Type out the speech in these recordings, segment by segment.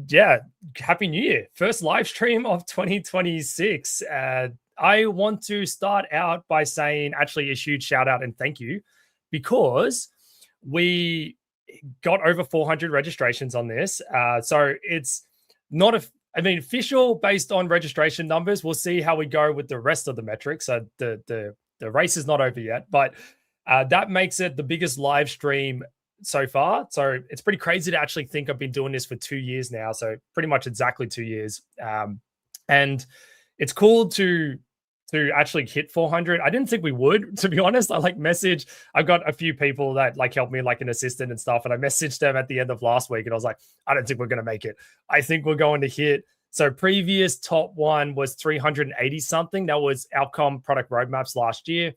yeah, Happy New Year. First live stream of 2026. I want to start out by saying actually a huge shout out and thank you because we got over 400 registrations on this. So it's not official based on registration numbers. We'll see how we go with the rest of the metrics. So the race is not over yet, but that makes it the biggest live stream so far. So it's pretty crazy to actually think I've been doing this for 2 years now. So pretty much exactly 2 years. And it's cool to actually hit 400. I didn't think we would, to be honest. I've got a few people that help me, like an assistant and stuff. And I messaged them at the end of last week and I was like, I don't think we're going to make it. I think we're going to hit. So previous top one was 380 something. That was Outcome Product Roadmaps last year.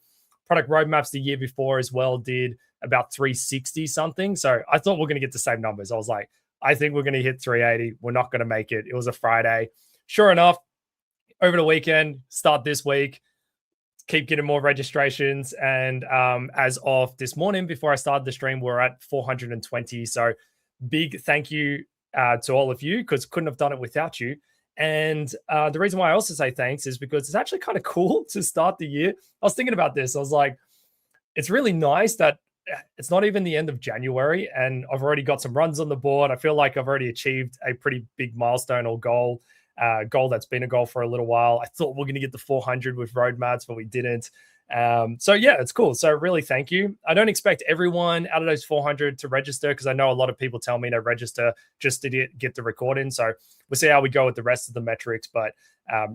Product Roadmaps the year before as well did about 360 something. So I thought we're going to get the same numbers. I was like, I think we're going to hit 380. We're not going to make it. It was a Friday. Sure enough, over the weekend, start this week, keep getting more registrations. And as of this morning, before I started the stream, we're at 420. So big thank you to all of you, because couldn't have done it without you. And the reason why I also say thanks is because it's actually kind of cool to start the year. I was thinking about this. I was like, it's really nice that it's not even the end of January and I've already got some runs on the board. I feel like I've already achieved a pretty big milestone or goal that's been a goal for a little while. I thought we're going to get the 400 with roadmaps, but we didn't. So yeah, it's cool. So really thank you. I don't expect everyone out of those 400 to register, because I know a lot of people tell me to register just to get the recording. So we'll see how we go with the rest of the metrics. But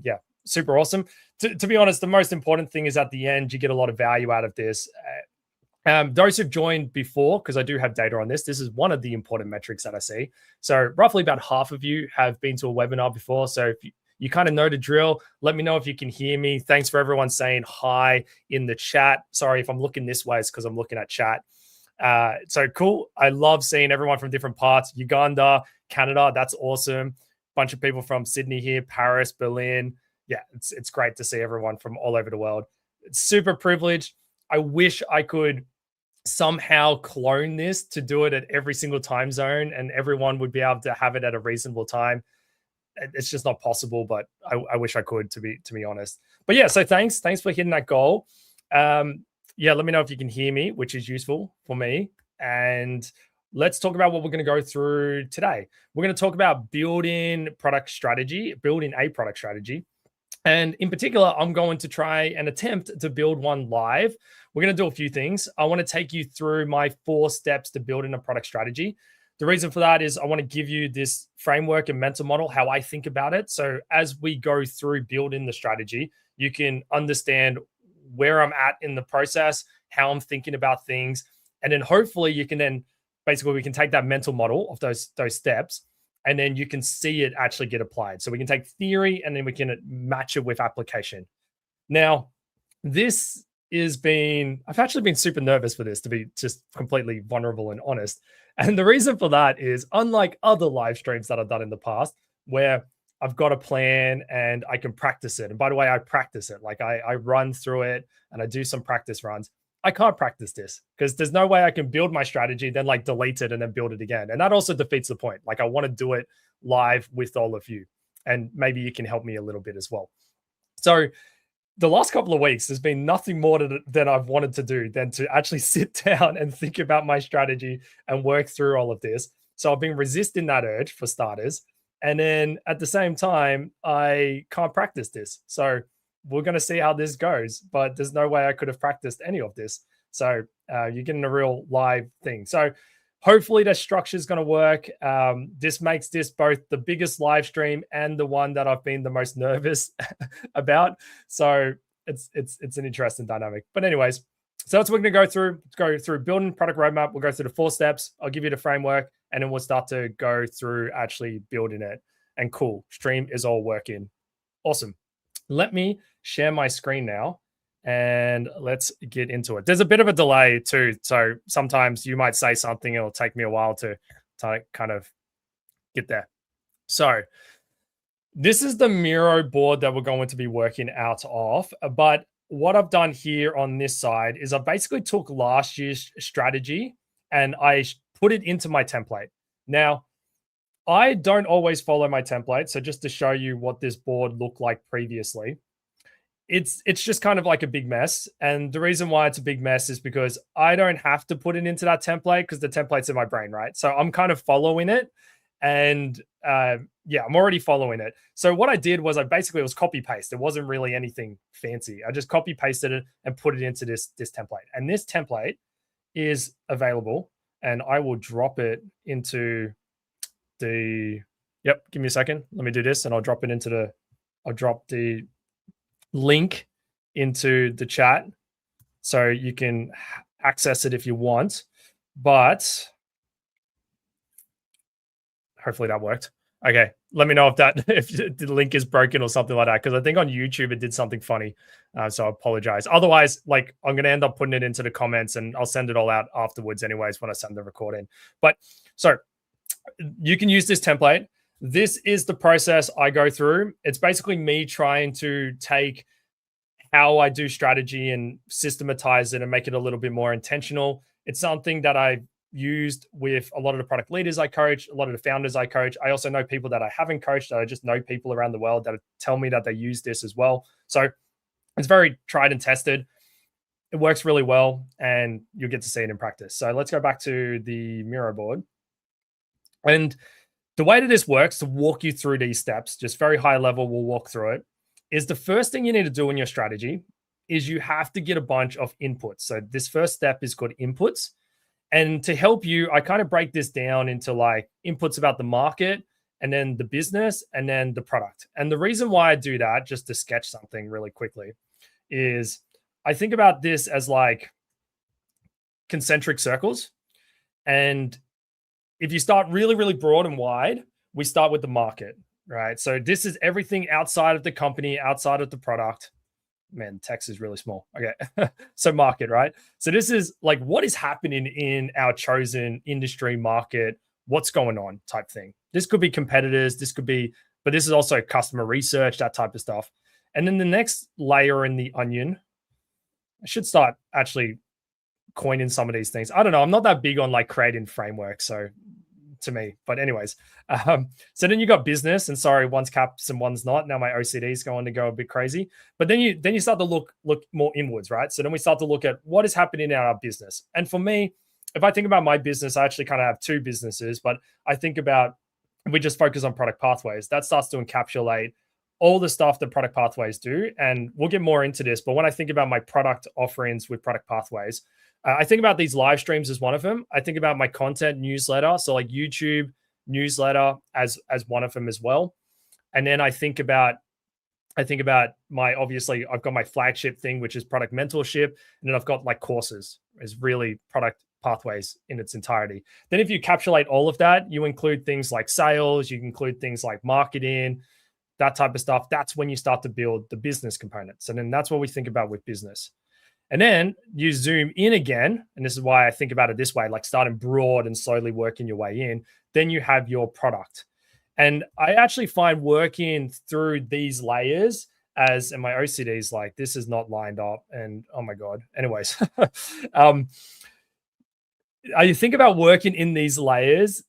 yeah, super awesome. To be honest, the most important thing is at the end, you get a lot of value out of this. Those who've joined before, because I do have data on this is one of the important metrics that I see. So roughly about half of you have been to a webinar before. So if you kind of know the drill, let me know if you can hear me. Thanks for everyone saying hi in the chat. Sorry if I'm looking this way, it's because I'm looking at chat. So cool. I love seeing everyone from different parts. Uganda, Canada, that's awesome. Bunch of people from Sydney here, Paris, Berlin. Yeah, it's great to see everyone from all over the world. It's super privileged. I wish I could somehow clone this to do it at every single time zone and everyone would be able to have it at a reasonable time. It's just not possible, but I wish I could, to be honest. But yeah, so thanks for hitting that goal. Yeah, let me know if you can hear me, which is useful for me. And let's talk about what we're going to go through today. We're going to talk about building a product strategy. And in particular, I'm going to try and attempt to build one live. We're going to do a few things. I want to take you through my 4 steps to building a product strategy. The reason for that is I want to give you this framework and mental model, how I think about it. So as we go through building the strategy, you can understand where I'm at in the process, how I'm thinking about things. And then hopefully you can then, basically we can take that mental model of those steps, and then you can see it actually get applied. So we can take theory and then we can match it with application. Now, I've actually been super nervous for this, to be just completely vulnerable and honest. And the reason for that is, unlike other live streams that I've done in the past, where I've got a plan and I can practice it. And by the way, I practice it. Like I run through it and I do some practice runs. I can't practice this because there's no way I can build my strategy, then delete it and then build it again. And that also defeats the point. I want to do it live with all of you, and maybe you can help me a little bit as well. So the last couple of weeks, there's been nothing more than I've wanted to do than to actually sit down and think about my strategy and work through all of this. So I've been resisting that urge, for starters. And then at the same time, I can't practice this. So we're going to see how this goes, but there's no way I could have practiced any of this. So you're getting a real live thing. So hopefully the structure is going to work. This makes this both the biggest live stream and the one that I've been the most nervous about. So it's an interesting dynamic. But anyways, so that's what we're going to go through. Let's go through building product roadmap. We'll go through the 4 steps. I'll give you the framework, and then we'll start to go through actually building it. And cool, stream is all working. Awesome. Let me share my screen now and let's get into it. There's a bit of a delay too. So sometimes you might say something, it'll take me a while to kind of get there. So this is the Miro board that we're going to be working out of. But what I've done here on this side is I basically took last year's strategy and I put it into my template. Now, I don't always follow my template. So just to show you what this board looked like previously, it's just kind of like a big mess. And the reason why it's a big mess is because I don't have to put it into that template because the template's in my brain, right? So I'm kind of following it. And yeah, I'm already following it. So what I did was I basically was copy paste. It wasn't really anything fancy. I just copy pasted it and put it into this template. And this template is available. And I will drop it into the, yep, give me a second. Let me do this and I'll drop it into the, I'll drop the link into the chat so you can access it if you want, but hopefully that worked. Okay, let me know if that if the link is broken or something like that, because I think on YouTube it did something funny, so I apologize. Otherwise, like, I'm going to end up putting it into the comments and I'll send it all out afterwards anyways when I send the recording. But so you can use this template. This is the process I go through. It's basically me trying to take how I do strategy and systematize it and make it a little bit more intentional. It's something that I've used with a lot of the product leaders I coach, a lot of the founders I coach. I also know people that I haven't coached, that I just know people around the world that tell me that they use this as well. So it's very tried and tested. It works really well and you'll get to see it in practice. So let's go back to the Miro board. And the way that this works, to walk you through these steps, just very high level, we'll walk through it, is the first thing you need to do in your strategy is you have to get a bunch of inputs. So this first step is called inputs. And to help you, I kind of break this down into like inputs about the market and then the business and then the product. And the reason why I do that, just to sketch something really quickly, is I think about this as like concentric circles. And if you start really, really broad and wide, we start with the market, right? So this is everything outside of the company, outside of the product. Man, text is really small. Okay. So market, right? So this is like what is happening in our chosen industry market, what's going on type thing. This could be competitors, this could be, but this is also customer research, that type of stuff. And then the next layer in the onion, I should start actually coining some of these things. I don't know. I'm not that big on like creating frameworks. So to me, but anyways, so then you got business, and sorry, one's caps and one's not. Now my OCD is going to go a bit crazy, but then you start to look more inwards, right? So then we start to look at what is happening in our business. And for me, if I think about my business, I actually kind of have two businesses, but I think about, if we just focus on product pathways, that starts to encapsulate all the stuff that product pathways do. And we'll get more into this, but when I think about my product offerings with product pathways, I think about these live streams as one of them. I think about my content newsletter, so like YouTube newsletter as one of them as well. And then I think about my, obviously I've got my flagship thing, which is product mentorship, and then I've got like courses is really product pathways in its entirety. Then if you encapsulate all of that, you include things like sales, you include things like marketing, that type of stuff. That's when you start to build the business components. And then that's what we think about with business. And then you zoom in again, and this is why I think about it this way, like starting broad and slowly working your way in. Then you have your product. And I actually find working through these layers as, and my OCD is like, this is not lined up. And oh my God. Anyways, I think about working in these layers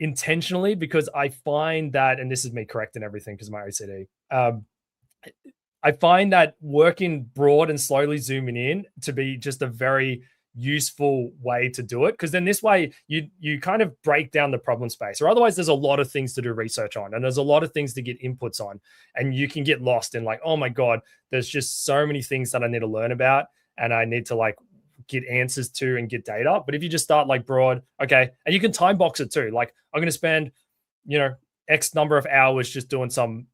intentionally, because I find that, and this is me correcting everything because my OCD, I find that working broad and slowly zooming in to be just a very useful way to do it. Because then this way you kind of break down the problem space, or otherwise there's a lot of things to do research on, and there's a lot of things to get inputs on, and you can get lost in like, oh my God, there's just so many things that I need to learn about and I need to like get answers to and get data. But if you just start like broad, okay, and you can time box it too. Like I'm going to spend, X number of hours just doing some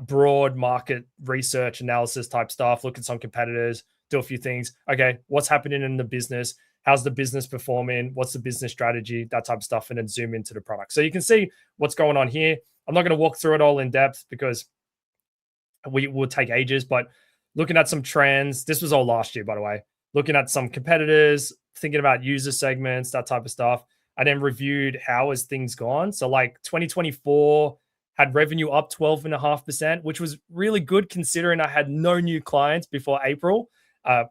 broad market research analysis type stuff, look at some competitors, do a few things. Okay, what's happening in the business? How's the business performing? What's the business strategy? That type of stuff, and then zoom into the product. So you can see what's going on here. I'm not going to walk through it all in depth because we will take ages, but looking at some trends, this was all last year, by the way, looking at some competitors, thinking about user segments, that type of stuff. I then reviewed how has things gone. So like 2024, had revenue up 12.5%, which was really good considering I had no new clients before April.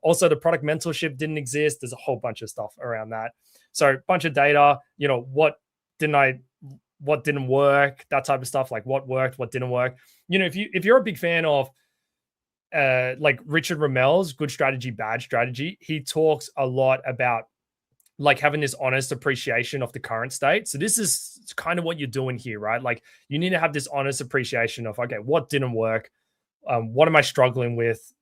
Also, the product mentorship didn't exist. There's a whole bunch of stuff around that. So a bunch of data, what didn't I what didn't work, that type of stuff, like what worked, what didn't work. You know, if you're a big fan of like Richard Ramel's Good Strategy, Bad Strategy, he talks a lot about like having this honest appreciation of the current state. So this is kind of what you're doing here, right? Like you need to have this honest appreciation of, okay, what didn't work? What am I struggling with?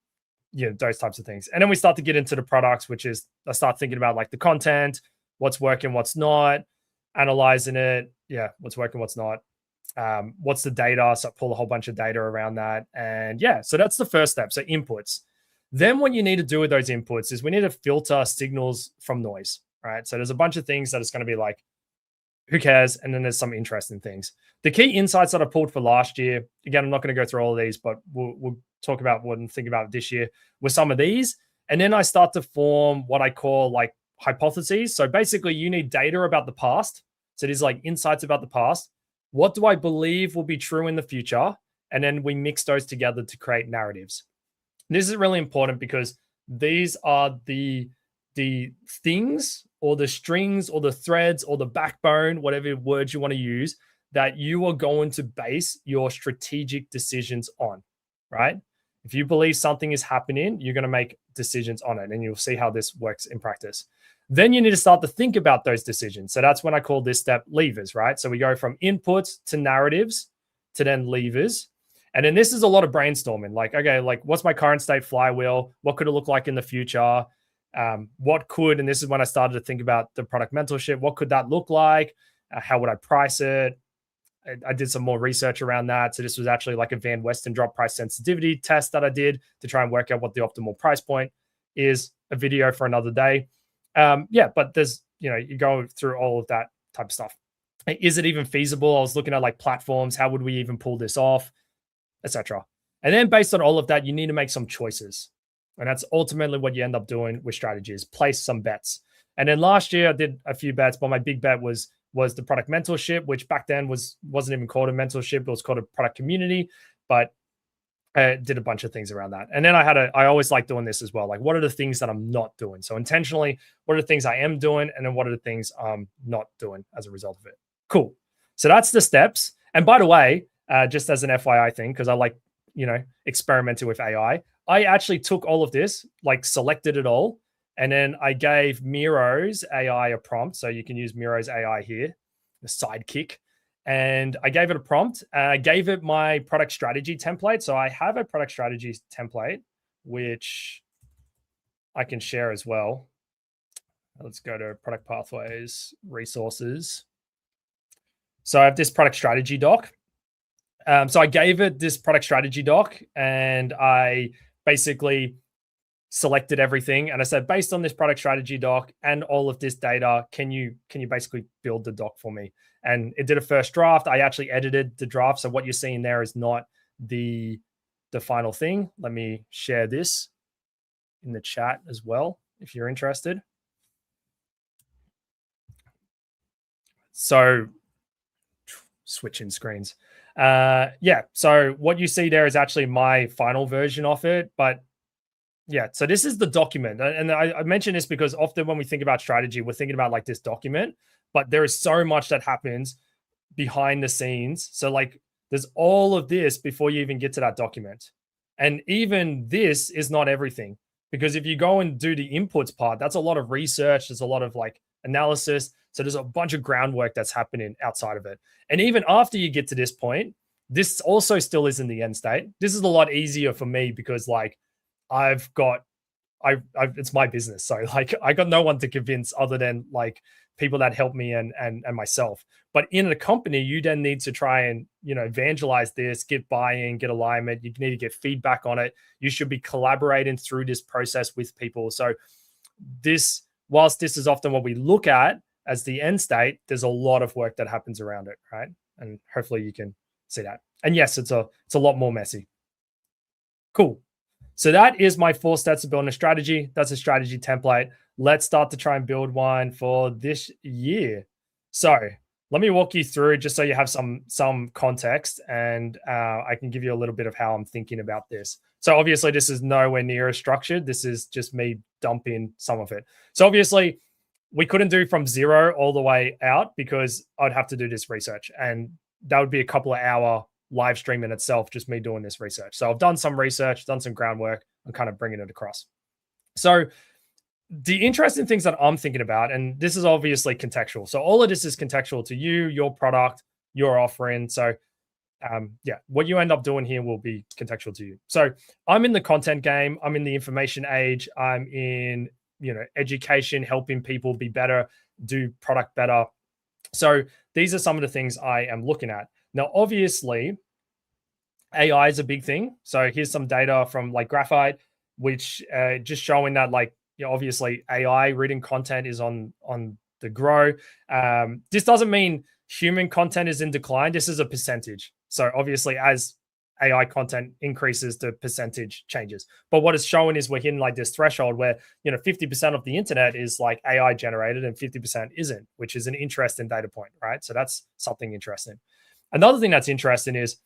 You know, those types of things. And then we start to get into the products, which is I start thinking about like the content, what's working, what's not, analyzing it. Yeah, what's working, what's not. What's the data? So I pull a whole bunch of data around that. And yeah, so that's the first step. So inputs. Then what you need to do with those inputs is we need to filter signals from noise, right? So there's a bunch of things that it's going to be like, who cares? And then there's some interesting things. The key insights that I pulled for last year, again, I'm not going to go through all of these, but we'll talk about what and think about this year with some of these. And then I start to form what I call like hypotheses. So basically you need data about the past. So these like insights about the past. What do I believe will be true in the future? And then we mix those together to create narratives. This is really important because these are the things or the strings or the threads or the backbone, whatever words you want to use, that you are going to base your strategic decisions on, right? If you believe something is happening, you're going to make decisions on it, and you'll see how this works in practice. Then you need to start to think about those decisions. So that's when I call this step levers, right? So we go from inputs to narratives to then levers. And then this is a lot of brainstorming. Like, okay, like what's my current state flywheel? What could it look like in the future? What could, and this is when I started to think about the product mentorship, what could that look like? How would I price it? I did some more research around that. So this was actually like a Van Weston drop price sensitivity test that I did to try and work out what the optimal price point is. A video for another day. Yeah, but there's, you know, you go through all of that type of stuff. Is it even feasible? I was looking at like platforms. How would we even pull this off, etc. And then based on all of that, you need to make some choices. And that's ultimately what you end up doing with strategies, place some bets. And then last year I did a few bets, but my big bet was the product mentorship, which back then wasn't even called a mentorship. It was called a product community, but I did a bunch of things around that. And then I always like doing this as well. Like, what are the things that I'm not doing? So intentionally, what are the things I am doing? And then what are the things I'm not doing as a result of it? Cool. So that's the steps. And by the way, just as an FYI thing, because I like, you know, experimenting with AI, I actually took all of this, like selected it all, and then I gave Miro's AI a prompt. So you can use Miro's AI here, the sidekick. And I gave it a prompt. I gave it my product strategy template. So I have a product strategy template, which I can share as well. Let's go to product pathways, resources. So I have this product strategy doc. So I gave it this product strategy doc, and I basically selected everything. And I said, based on this product strategy doc and all of this data, can you basically build the doc for me? And it did a first draft. I actually edited the draft. So what you're seeing there is not the final thing. Let me share this in the chat as well, if you're interested. So switching screens. Yeah, so what you see there is actually my final version of it. But yeah, so this is the document. And I mention this because often when we think about strategy, we're thinking about like this document, but there is so much that happens behind the scenes. So like there's all of this before you even get to that document. And even this is not everything, because if you go and do the inputs part, that's a lot of research. There's a lot of like analysis. So there's a bunch of groundwork that's happening outside of it. And even after you get to this point, this also still isn't the end state. This is a lot easier for me because like it's my business. So like I got no one to convince other than like people that help me and myself. But in a company, you then need to try and, you know, evangelize this, get buy-in, get alignment. You need to get feedback on it. You should be collaborating through this process with people. So this, whilst this is often what we look at as the end state, there's a lot of work that happens around it, right? And hopefully you can see that. And yes, it's a lot more messy. Cool. So that is my 4 steps of building a strategy. That's a strategy template. Let's start to try and build one for this year. So let me walk you through just so you have some context, and I can give you a little bit of how I'm thinking about this. So obviously this is nowhere near as structured. This is just me dumping some of it. So obviously we couldn't do from 0 all the way out because I'd have to do this research, and that would be a couple of hour live stream in itself, just me doing this research. So I've done some research, done some groundwork, and kind of bringing it across. So the interesting things that I'm thinking about, and this is obviously contextual. So all of this is contextual to you, your product, your offering. So what you end up doing here will be contextual to you. So I'm in the content game. I'm in the information age. I'm in, education, helping people be better, do product better. So these are some of the things I am looking at. Now, obviously, AI is a big thing. So here's some data from like Graphite, which just showing that obviously AI written content is on the grow. This doesn't mean human content is in decline. This is a percentage. So obviously as AI content increases, the percentage changes. But what it's showing is we're hitting like this threshold where, 50% of the internet is like AI generated and 50% isn't, which is an interesting data point, right? So that's something interesting. Another thing that's interesting is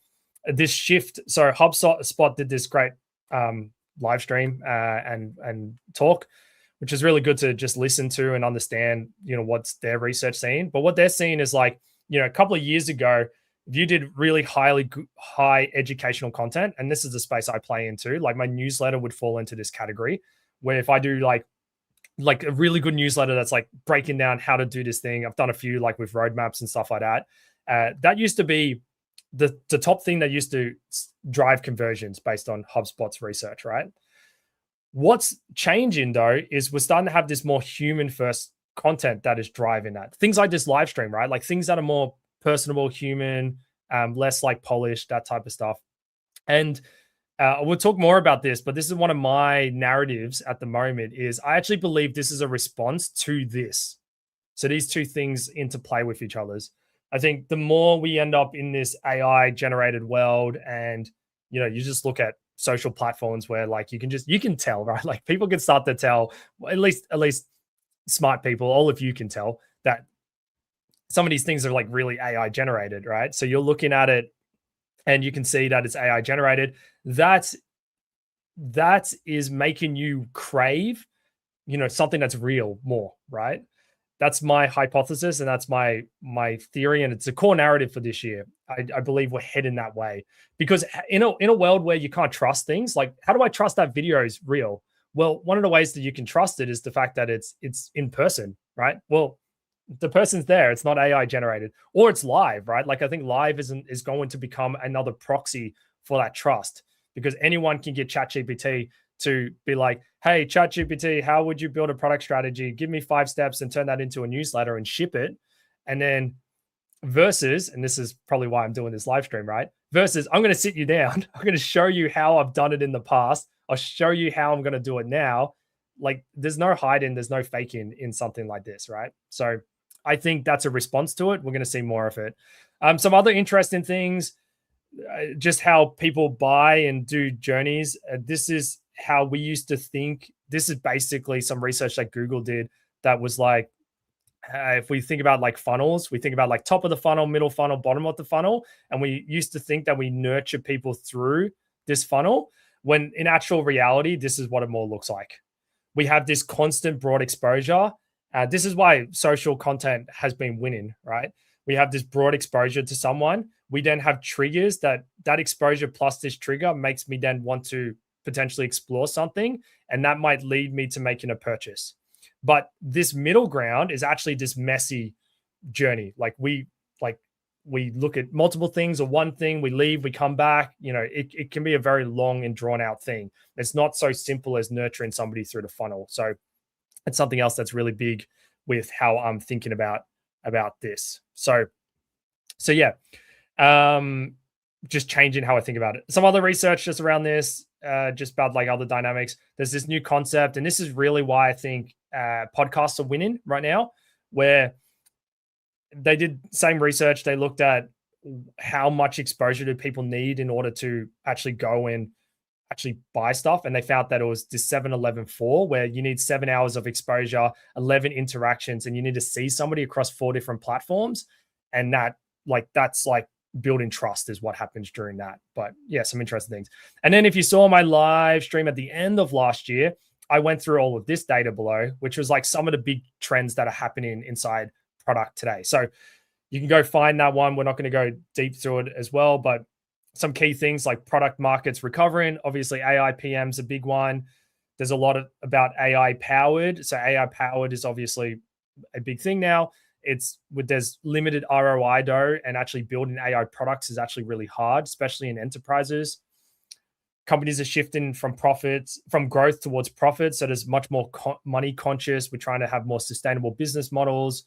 this shift. So HubSpot did this great live stream and talk, which is really good to just listen to and understand, what's their research saying. But what they're seeing is like, a couple of years ago, if you did really high educational content, and this is the space I play into, like my newsletter would fall into this category, where if I do like a really good newsletter that's like breaking down how to do this thing, I've done a few like with roadmaps and stuff like that. That used to be the top thing that used to drive conversions based on HubSpot's research, right? What's changing though is we're starting to have this more human first content that is driving that. Things like this live stream, right? Like things that are more personable, human, less like polished, that type of stuff. And we'll talk more about this, but this is one of my narratives at the moment is I actually believe this is a response to this. So these two things interplay with each other's. I think the more we end up in this AI generated world and, you just look at social platforms where like you can tell, right? Like people can start to tell, at least smart people, all of you can tell that some of these things are like really AI generated, right? So you're looking at it and you can see that it's AI generated. That is making you crave, something that's real more, right? That's my hypothesis and that's my theory, and it's a core narrative for this year. I believe we're heading that way because in a world where you can't trust things, like how do I trust that video is real? Well, one of the ways that you can trust it is the fact that it's in person, right? Well, the person's there, it's not AI generated, or it's live, right? Like I think live is going to become another proxy for that trust because anyone can get ChatGPT to be like, hey, ChatGPT, how would you build a product strategy? Give me 5 steps and turn that into a newsletter and ship it. And then versus, and this is probably why I'm doing this live stream, right? Versus I'm going to sit you down. I'm going to show you how I've done it in the past. I'll show you how I'm going to do it now. Like there's no hiding, there's no faking in something like this, right? So I think that's a response to it. We're going to see more of it. Some other interesting things, just how people buy and do journeys. This is how we used to think. This is basically some research that Google did that was like, if we think about like funnels, we think about like top of the funnel, middle funnel, bottom of the funnel. And we used to think that we nurture people through this funnel when in actual reality, this is what it more looks like. We have this constant broad exposure. This is why social content has been winning, right? We have this broad exposure to someone. We then have triggers that exposure plus this trigger makes me then want to potentially explore something. And that might lead me to making a purchase. But this middle ground is actually this messy journey. Like we look at multiple things or one thing, we leave, we come back. It can be a very long and drawn out thing. It's not so simple as nurturing somebody through the funnel. So it's something else that's really big with how I'm thinking about this. So yeah, just changing how I think about it. Some other research just around this, just about like other dynamics. There's this new concept, and this is really why I think podcasts are winning right now, where they did same research. They looked at how much exposure do people need in order to actually go and actually buy stuff. And they found that it was this 7-11-4, where you need 7 hours of exposure, 11 interactions, and you need to see somebody across 4 different platforms. And that's like building trust is what happens during that. But yeah, some interesting things. And then if you saw my live stream at the end of last year, I went through all of this data below, which was like some of the big trends that are happening inside product today. So you can go find that one. We're not going to go deep through it as well, but some key things like product markets recovering. Obviously, AI PM's a big one. There's a lot about AI powered. So AI powered is obviously a big thing now. There's limited ROI though, and actually building AI products is actually really hard, especially in enterprises. Companies are shifting from growth towards profit. So there's much more money conscious. We're trying to have more sustainable business models.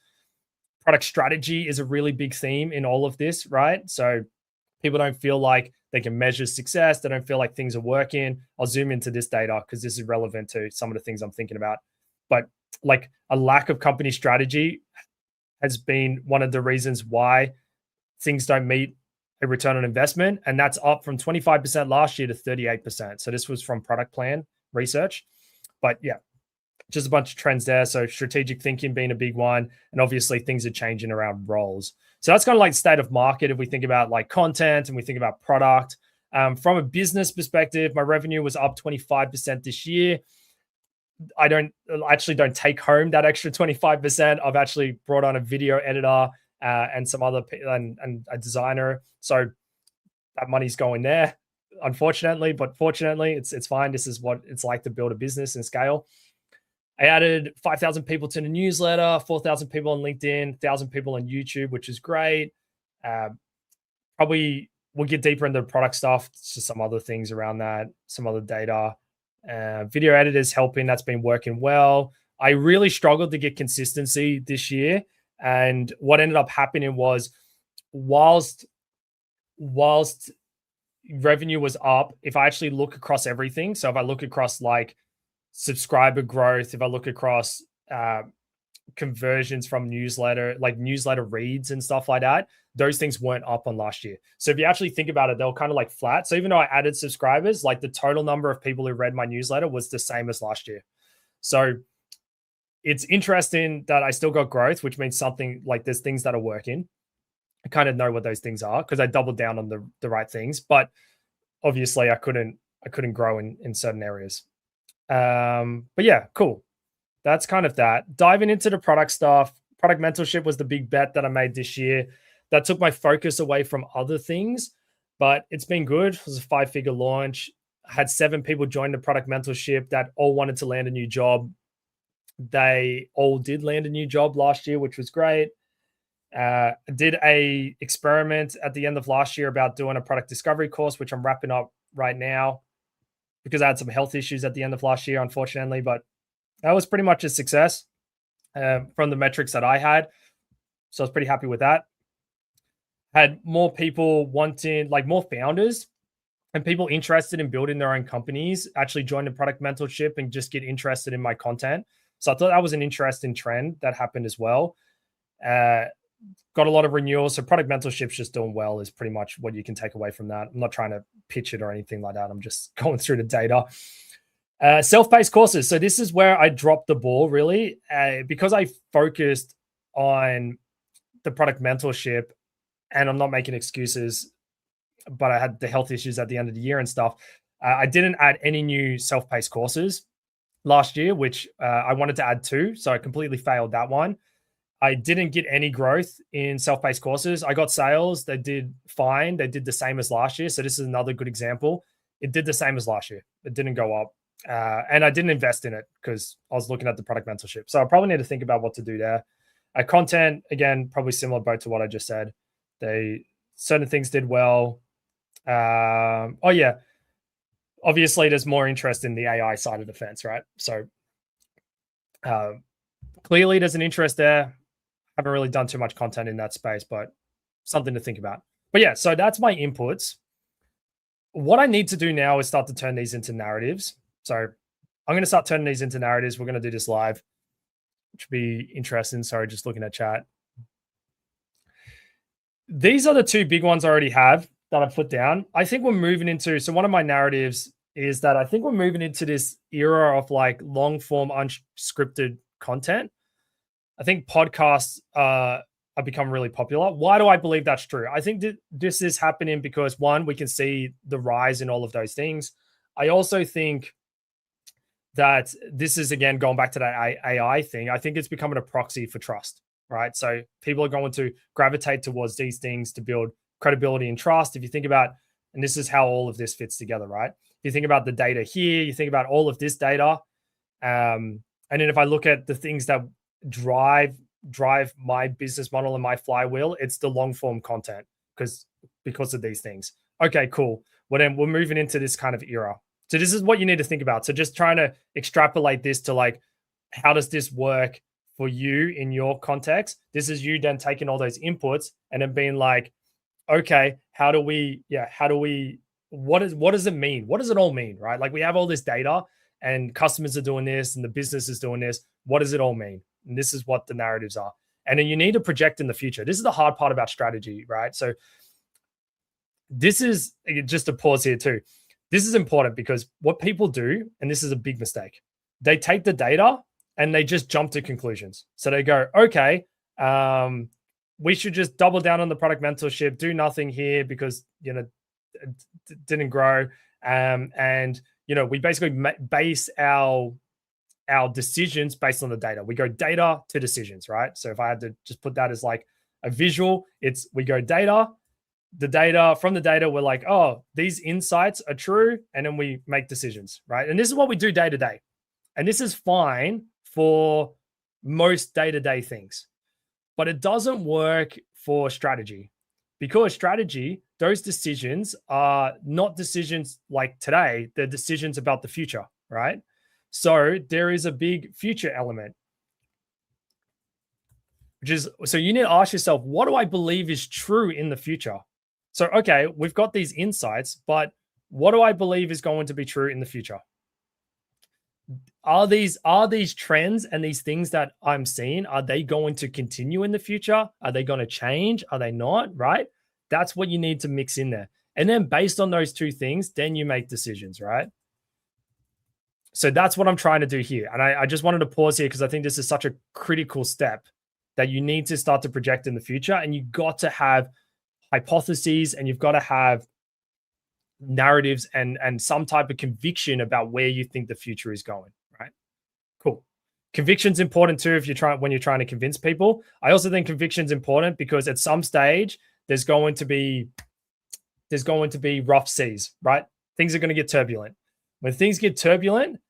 Product strategy is a really big theme in all of this, right? So people don't feel like they can measure success. They don't feel like things are working. I'll zoom into this data because this is relevant to some of the things I'm thinking about. But like a lack of company strategy has been one of the reasons why things don't meet a return on investment. And that's up from 25% last year to 38%. So this was from product plan research. But yeah, just a bunch of trends there. So strategic thinking being a big one. And obviously things are changing around roles. So that's kind of like state of market. If we think about like content and we think about product, from a business perspective, my revenue was up 25% this year. I don't take home that extra 25%. I've actually brought on a video editor and some other and a designer. So that money's going there, unfortunately, but fortunately, it's fine. This is what it's like to build a business and scale. I added 5,000 people to the newsletter, 4,000 people on LinkedIn, 1,000 people on YouTube, which is great. Probably we'll get deeper into the product stuff, just some other things around that, some other data. Video editors helping, that's been working well. I really struggled to get consistency this year. And what ended up happening was whilst revenue was up, if I actually look across everything, so if I look across like subscriber growth, if I look across conversions from newsletter, like newsletter reads and stuff like that, those things weren't up on last year. So if you actually think about it, they were kind of like flat. So even though I added subscribers, like the total number of people who read my newsletter was the same as last year. So it's interesting that I still got growth, which means something like there's things that are working. I kind of know what those things are because I doubled down on the right things, but obviously I couldn't grow in certain areas. But yeah, cool. That's kind of that. Diving into the product stuff, product mentorship was the big bet that I made this year. That took my focus away from other things, but it's been good. It was a 5-figure launch. I had 7 people join the product mentorship that all wanted to land a new job. They all did land a new job last year, which was great. I did a experiment at the end of last year about doing a product discovery course, which I'm wrapping up right now because I had some health issues at the end of last year, unfortunately, but that was pretty much a success from the metrics that I had. So I was pretty happy with that. Had more people wanting, like more founders and people interested in building their own companies actually join the product mentorship and just get interested in my content. So I thought that was an interesting trend that happened as well. Got a lot of renewals. So product mentorship's just doing well is pretty much what you can take away from that. I'm not trying to pitch it or anything like that. I'm just going through the data. Self-paced courses. So this is where I dropped the ball really because I focused on the product mentorship and I'm not making excuses, but I had the health issues at the end of the year and stuff. I didn't add any new self-paced courses last year, which I wanted to add 2. So I completely failed that one. I didn't get any growth in self-paced courses. I got sales. They did fine. They did the same as last year. So this is another good example. It did the same as last year. It didn't go up. And I didn't invest in it because I was looking at the product mentorship. So I probably need to think about what to do there. Content, again, probably similar both to what I just said. Certain things did well. Oh yeah. Obviously there's more interest in the AI side of the fence, right? So clearly there's an interest there. Haven't really done too much content in that space, but something to think about. But yeah, so that's my inputs. What I need to do now is start to turn these into narratives. So I'm going to start turning these into narratives. We're going to do this live, which will be interesting. Sorry, just looking at chat. These are the 2 big ones I already have that I've put down. I think we're moving into, so one of my narratives is that I think we're moving into this era of like long form unscripted content. I think podcasts have become really popular. Why do I believe that's true? I think that this is happening because 1, we can see the rise in all of those things. I also think that this is, again, going back to that AI thing. I think it's becoming a proxy for trust, right? So people are going to gravitate towards these things to build credibility and trust. If you think about, and this is how all of this fits together, right? If you think about the data here, you think about all of this data, and then if I look at the things that drive my business model and my flywheel, it's the long form content because of these things. Okay, cool. Well, then we're moving into this kind of era. So this is what you need to think about. So just trying to extrapolate this to like, how does this work for you in your context? This is you then taking all those inputs and then being like, okay, what does it mean? What does it all mean, right? Like we have all this data and customers are doing this and the business is doing this. What does it all mean? And this is what the narratives are. And then you need to project in the future. This is the hard part about strategy, right? So this is just a pause here too. This is important because what people do, and this is a big mistake, they take the data and they just jump to conclusions. So they go, okay, we should just double down on the product mentorship, do nothing here because, it didn't grow. And, we basically base our decisions based on the data. We go data to decisions, right? So if I had to just put that as like a visual, we go data. From the data, we're like, oh, these insights are true. And then we make decisions, right? And this is what we do day to day. And this is fine for most day-to-day things, but it doesn't work for strategy because strategy, those decisions are not decisions like today. They're decisions about the future, right? So there is a big future element, so you need to ask yourself, what do I believe is true in the future? So, okay, we've got these insights, but what do I believe is going to be true in the future? Are these trends and these things that I'm seeing, are they going to continue in the future? Are they going to change? Are they not? Right? That's what you need to mix in there. And then based on those two things, then you make decisions, right? So that's what I'm trying to do here. And I just wanted to pause here because I think this is such a critical step that you need to start to project in the future. And you got to have hypotheses and you've got to have narratives and some type of conviction about where you think the future is going, right? Cool. Conviction's important too when you're trying to convince people. I also think conviction's important because at some stage there's going to be rough seas, right? Things are going to get turbulent. When things get turbulent,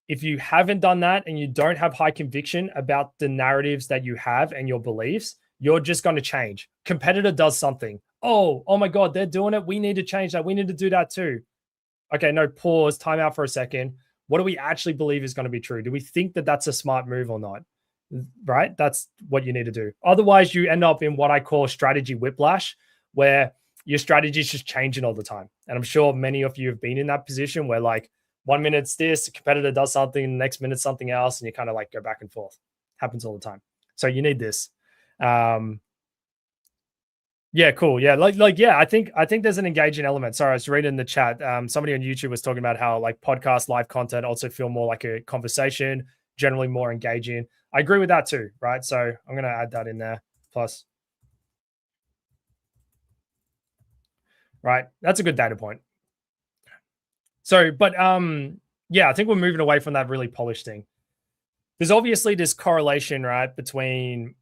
if you haven't done that and you don't have high conviction about the narratives that you have and your beliefs, you're just going to change. Competitor does something. Oh my God, they're doing it. We need to change that. We need to do that too. Okay, no, pause, time out for a second. What do we actually believe is going to be true? Do we think that that's a smart move or not? Right? That's what you need to do. Otherwise, you end up in what I call strategy whiplash, where your strategy is just changing all the time. And I'm sure many of you have been in that position where like 1 minute it's this, a competitor does something, the next minute something else, and you kind of like go back and forth. Happens all the time. So you need this. Yeah, cool. Yeah, yeah. I think there's an engaging element. Sorry, I was reading in the chat. Somebody on YouTube was talking about how like podcast live content also feel more like a conversation, generally more engaging. I agree with that too, right? So I'm gonna add that in there. Plus, right, that's a good data point. So, but yeah, I think we're moving away from that really polished thing. There's obviously this correlation, right, between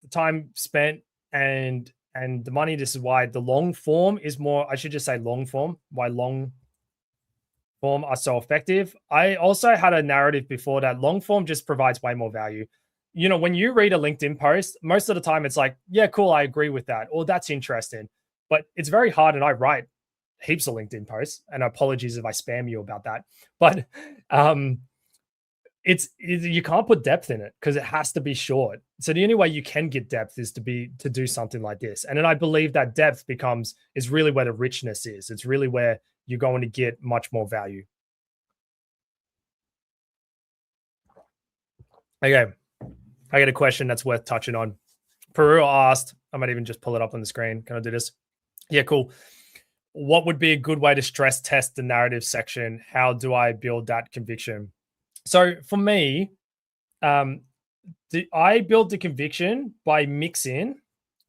the time spent and the money. This is why the long form is more, I should just say long form, why long form are so effective. I also had a narrative before that long form just provides way more value. When you read a LinkedIn post, most of the time it's like, yeah, cool, I agree with that, or that's interesting. But it's very hard, and I write heaps of LinkedIn posts, and apologies if I spam you about that. But you can't put depth in it because it has to be short. So the only way you can get depth is to do something like this. And then I believe that depth is really where the richness is. It's really where you're going to get much more value. Okay. I get a question that's worth touching on. Peru asked, I might even just pull it up on the screen. Can I do this? Yeah, cool. What would be a good way to stress test the narrative section? How do I build that conviction? So for me, I build the conviction by mixing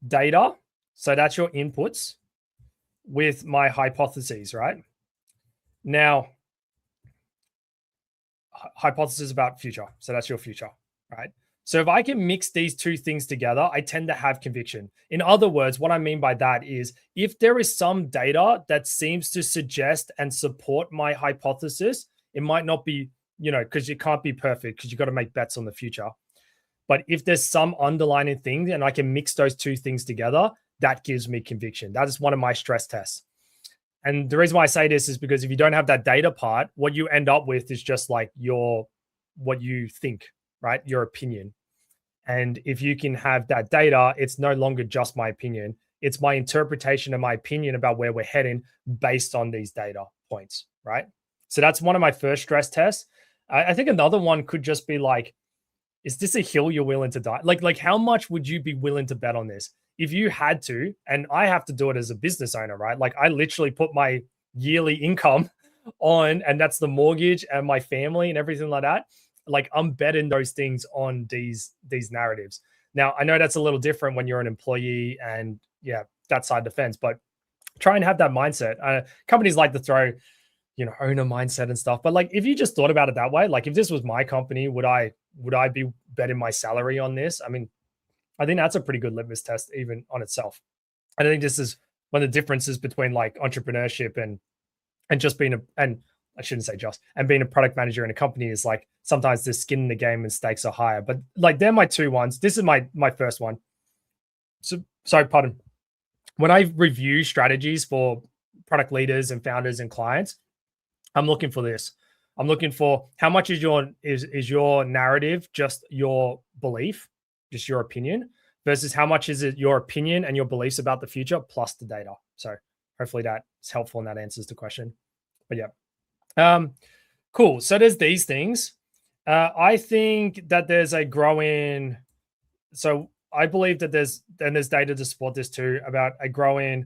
data, so that's your inputs, with my hypotheses, right? Now, hypothesis about future. So that's your future, right? So if I can mix these two things together, I tend to have conviction. In other words, what I mean by that is if there is some data that seems to suggest and support my hypothesis, it might not be, because you can't be perfect because you got to make bets on the future. But if there's some underlying thing and I can mix those two things together, that gives me conviction. That is one of my stress tests. And the reason why I say this is because if you don't have that data part, what you end up with is just like what you think, right? Your opinion. And if you can have that data, it's no longer just my opinion. It's my interpretation and my opinion about where we're heading based on these data points, right? So that's one of my first stress tests. I think another one could just be like, is this a hill you're willing to die? Like how much would you be willing to bet on this? If you had to, and I have to do it as a business owner, right? Like I literally put my yearly income on, and that's the mortgage and my family and everything like that. Like I'm betting those things on these narratives. Now I know that's a little different when you're an employee and yeah, that side of the fence, but try and have that mindset. Companies like to throw, owner mindset and stuff. But like if you just thought about it that way, like if this was my company, would I be betting my salary on this? I mean, I think that's a pretty good litmus test even on itself. And I think this is one of the differences between like entrepreneurship and just being and I shouldn't say just, and being a product manager in a company is like sometimes the skin in the game and stakes are higher. But like they're my two ones. This is my first one. So sorry, pardon. When I review strategies for product leaders and founders and clients, I'm looking for this. I'm looking for how much is your narrative just your belief, just your opinion, versus how much is it your opinion and your beliefs about the future plus the data. So hopefully that's helpful and that answers the question. But yeah, cool. So there's these things. I think that there's a growing. So I believe that there's data to support this too about a growing.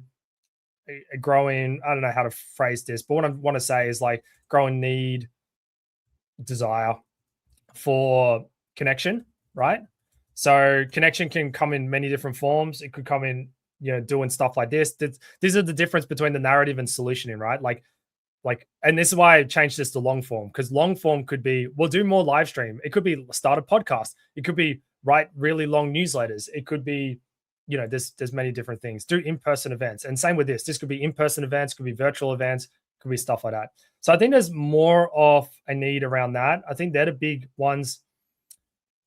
I don't know how to phrase this, but what I want to say is like growing need, desire for connection, right? So connection can come in many different forms. It could come in, doing stuff like this. These are the difference between the narrative and solutioning, right? And this is why I changed this to long form, because long form could be, we'll do more live stream. It could be start a podcast. It could be write really long newsletters. It could be, there's many different things. Do in-person events. And same with this. This could be in-person events, could be virtual events, could be stuff like that. So I think there's more of a need around that. I think they're the big ones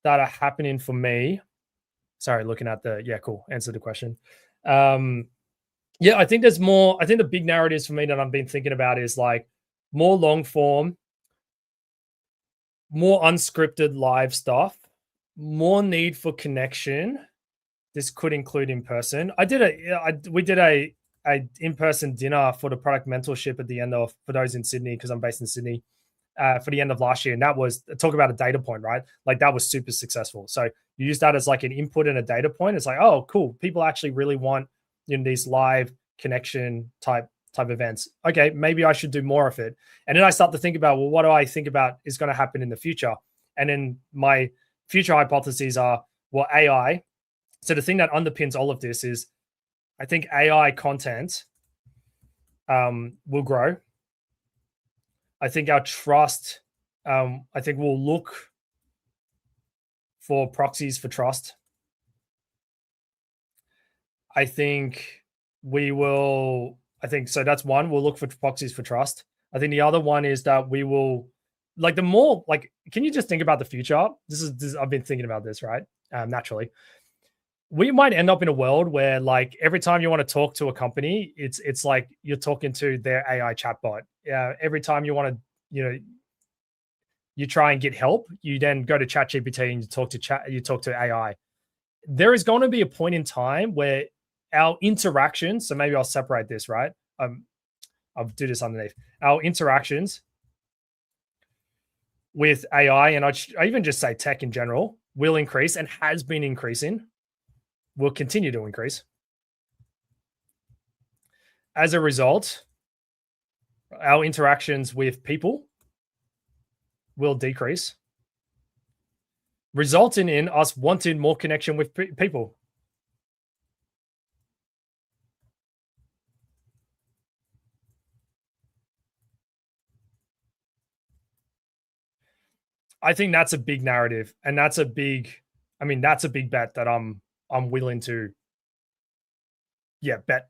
that are happening for me. Sorry, looking at cool. Answer the question. I think there's more. I think the big narratives for me that I've been thinking about is like more long form, more unscripted live stuff, more need for connection. This could include in person. We did a in-person dinner for the product mentorship at the end of, for those in Sydney, because I'm based in Sydney, for the end of last year. And that was, talk about a data point, right? Like that was super successful. So you use that as like an input and a data point. It's like, oh, cool. People actually really want, these live connection type events. Okay, maybe I should do more of it. And then I start to think about, well, what do I think about is going to happen in the future? And then my future hypotheses are, well, AI. So the thing that underpins all of this is I think AI content will grow. I think our trust, I think we'll look for proxies for trust. I think so that's one, we'll look for proxies for trust. I think the other one is that we will, like the more, like, can you just think about the future? This is I've been thinking about this, right? Naturally. We might end up in a world where like every time you want to talk to a company, it's like you're talking to their AI chatbot. Every time you want to, you try and get help, you then go to ChatGPT and you talk to AI. There is going to be a point in time where our interactions, so maybe I'll separate this, right? I'll do this underneath. Our interactions with AI, and I even just say tech in general, will increase and has been increasing, will continue to increase. As a result, our interactions with people will decrease, resulting in us wanting more connection with people. I think that's a big narrative, and that's a big, I mean, that's a big bet that I'm willing to, yeah, bet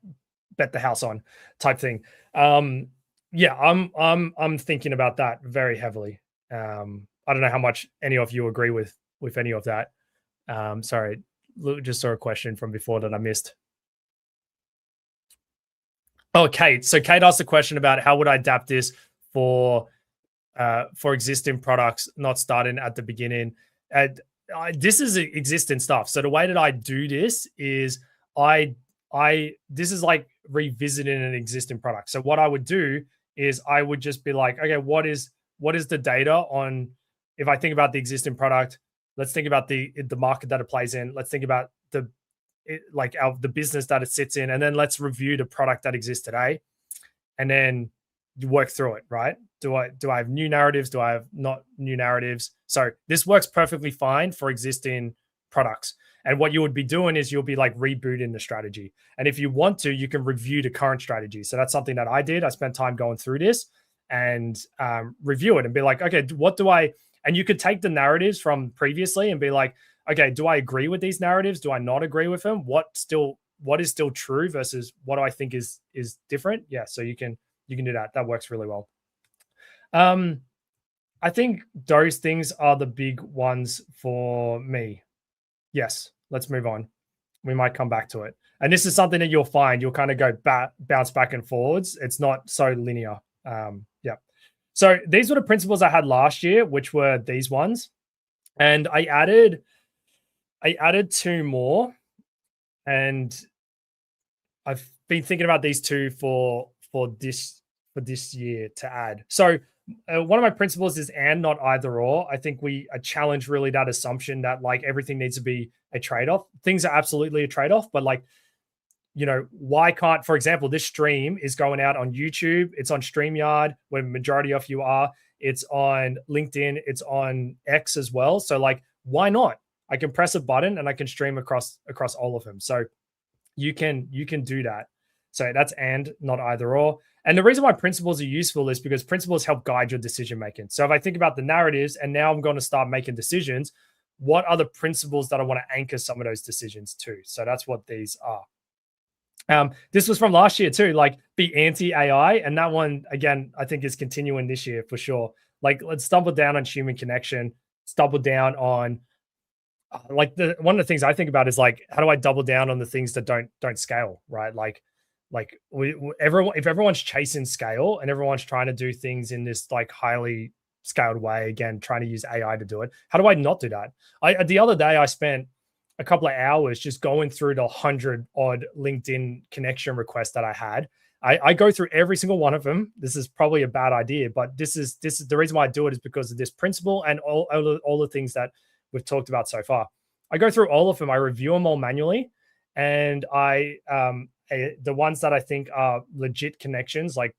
the house on type thing. Yeah, I'm thinking about that very heavily. I don't know how much any of you agree with any of that. Sorry, just saw a question from before that I missed. Oh, Kate. So Kate asked a question about how would I adapt this for existing products, not starting at the beginning. And this is existing stuff. So the way that I do this is I this is like revisiting an existing product. So what I would do is I would just be like, okay, what is the data on, if I think about the existing product, let's think about the market that it plays in. Let's think about the business that it sits in, and then let's review the product that exists today, and then you work through it, right? Do I have new narratives? Do I have not new narratives? So this works perfectly fine for existing products. And what you would be doing is you'll be like rebooting the strategy. And if you want to, you can review the current strategy. So that's something that I did. I spent time going through this and review it and be like, okay, what do I, and you could take the narratives from previously and be like, okay, do I agree with these narratives? Do I not agree with them? What is still true versus what do I think is different? Yeah. So you can do that. That works really well. I think those things are the big ones for me. Yes, let's move on. We might come back to it. And this is something that you'll find. You'll kind of go bounce back and forwards. It's not so linear. Yeah. So these were the principles I had last year, which were these ones. And I added 2 more. And I've been thinking about these 2 for this year to add. So one of my principles is and, not either or. I think we challenge really that assumption that like everything needs to be a trade-off. Things are absolutely a trade-off, but like, you know, why can't, for example, this stream is going out on YouTube, it's on StreamYard, where majority of you are, it's on LinkedIn, it's on X as well. So like, why not? I can press a button and I can stream across all of them. So you can do that. So that's and, not either or. And the reason why principles are useful is because principles help guide your decision making. So if I think about the narratives and now I'm going to start making decisions, what are the principles that I want to anchor some of those decisions to? So that's what these are. This was from last year too, like be anti-AI. And that one, again, I think is continuing this year for sure. Like let's double down on human connection, double down on like one of the things I think about is like, how do I double down on the things that don't scale, right? Like if everyone's chasing scale and everyone's trying to do things in this like highly scaled way, again, trying to use AI to do it, how do I not do that? The other day I spent a couple of hours just going through the 100 odd LinkedIn connection requests that I had. I go through every single one of them. This is probably a bad idea, but this is the reason why I do it is because of this principle and all the things that we've talked about so far. I go through all of them. I review them all manually, and the ones that I think are legit connections, like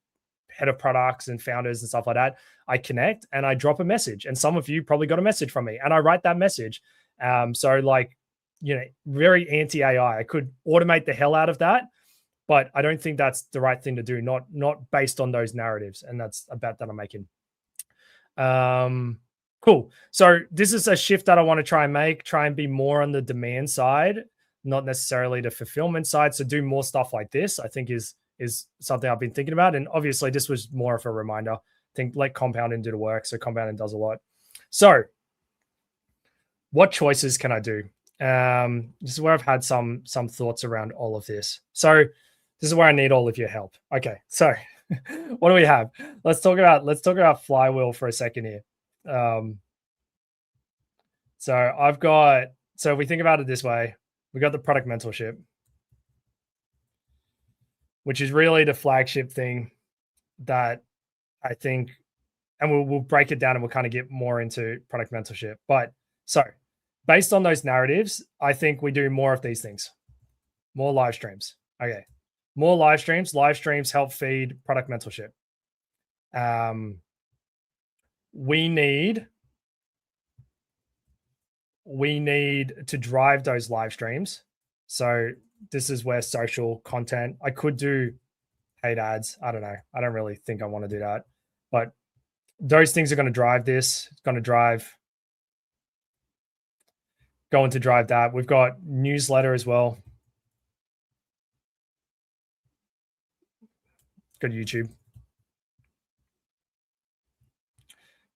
head of products and founders and stuff like that, I connect and I drop a message. And some of you probably got a message from me, and I write that message. So like, you know, very anti-AI. I could automate the hell out of that, but I don't think that's the right thing to do. Not based on those narratives, and that's a bet that I'm making. Cool. So this is a shift that I want to try and be more on the demand side, not necessarily the fulfillment side. So do more stuff like this, I think is something I've been thinking about. And obviously this was more of a reminder. I think let compounding do the work. So compounding does a lot. So what choices can I do? This is where I've had some thoughts around all of this. So this is where I need all of your help. Okay. So what do we have? Let's talk about flywheel for a second here. So we think about it this way. We got the product mentorship, which is really the flagship thing that I think, and we'll break it down and we'll kind of get more into product mentorship. But so based on those narratives, I think we do more of these things, more live streams. Okay. More live streams. Live streams help feed product mentorship. We need to drive those live streams. So this is where social content, I could do paid ads. I don't know. I don't really think I want to do that, but those things are going to drive this. It's going to drive going to drive that. We've got newsletter as well. Go to YouTube.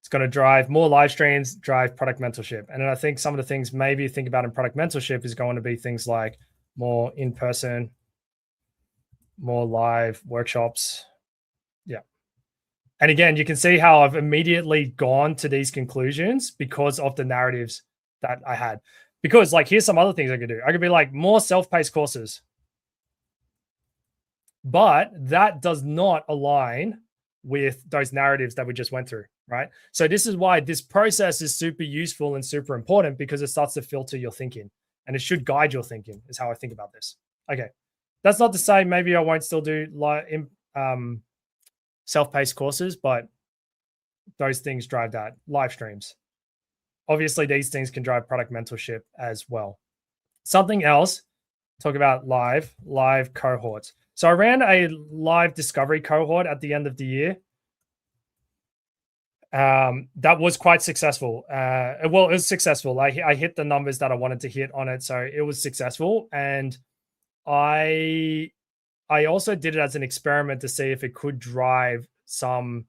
It's going to drive more live streams, drive product mentorship. And then I think some of the things maybe you think about in product mentorship is going to be things like more in-person, more live workshops. Yeah. And again, you can see how I've immediately gone to these conclusions because of the narratives that I had. Because like, here's some other things I could do. I could be like more self-paced courses. But that does not align with those narratives that we just went through, right? So this is why this process is super useful and super important, because it starts to filter your thinking, and it should guide your thinking is how I think about this. Okay. That's not to say maybe I won't still do self-paced courses, but those things drive that. Live streams. Obviously, these things can drive product mentorship as well. Something else, talk about live cohorts. So I ran a live discovery cohort at the end of the year. That was quite successful. Well, it was successful. I hit the numbers that I wanted to hit on it. So it was successful. And I also did it as an experiment to see if it could drive some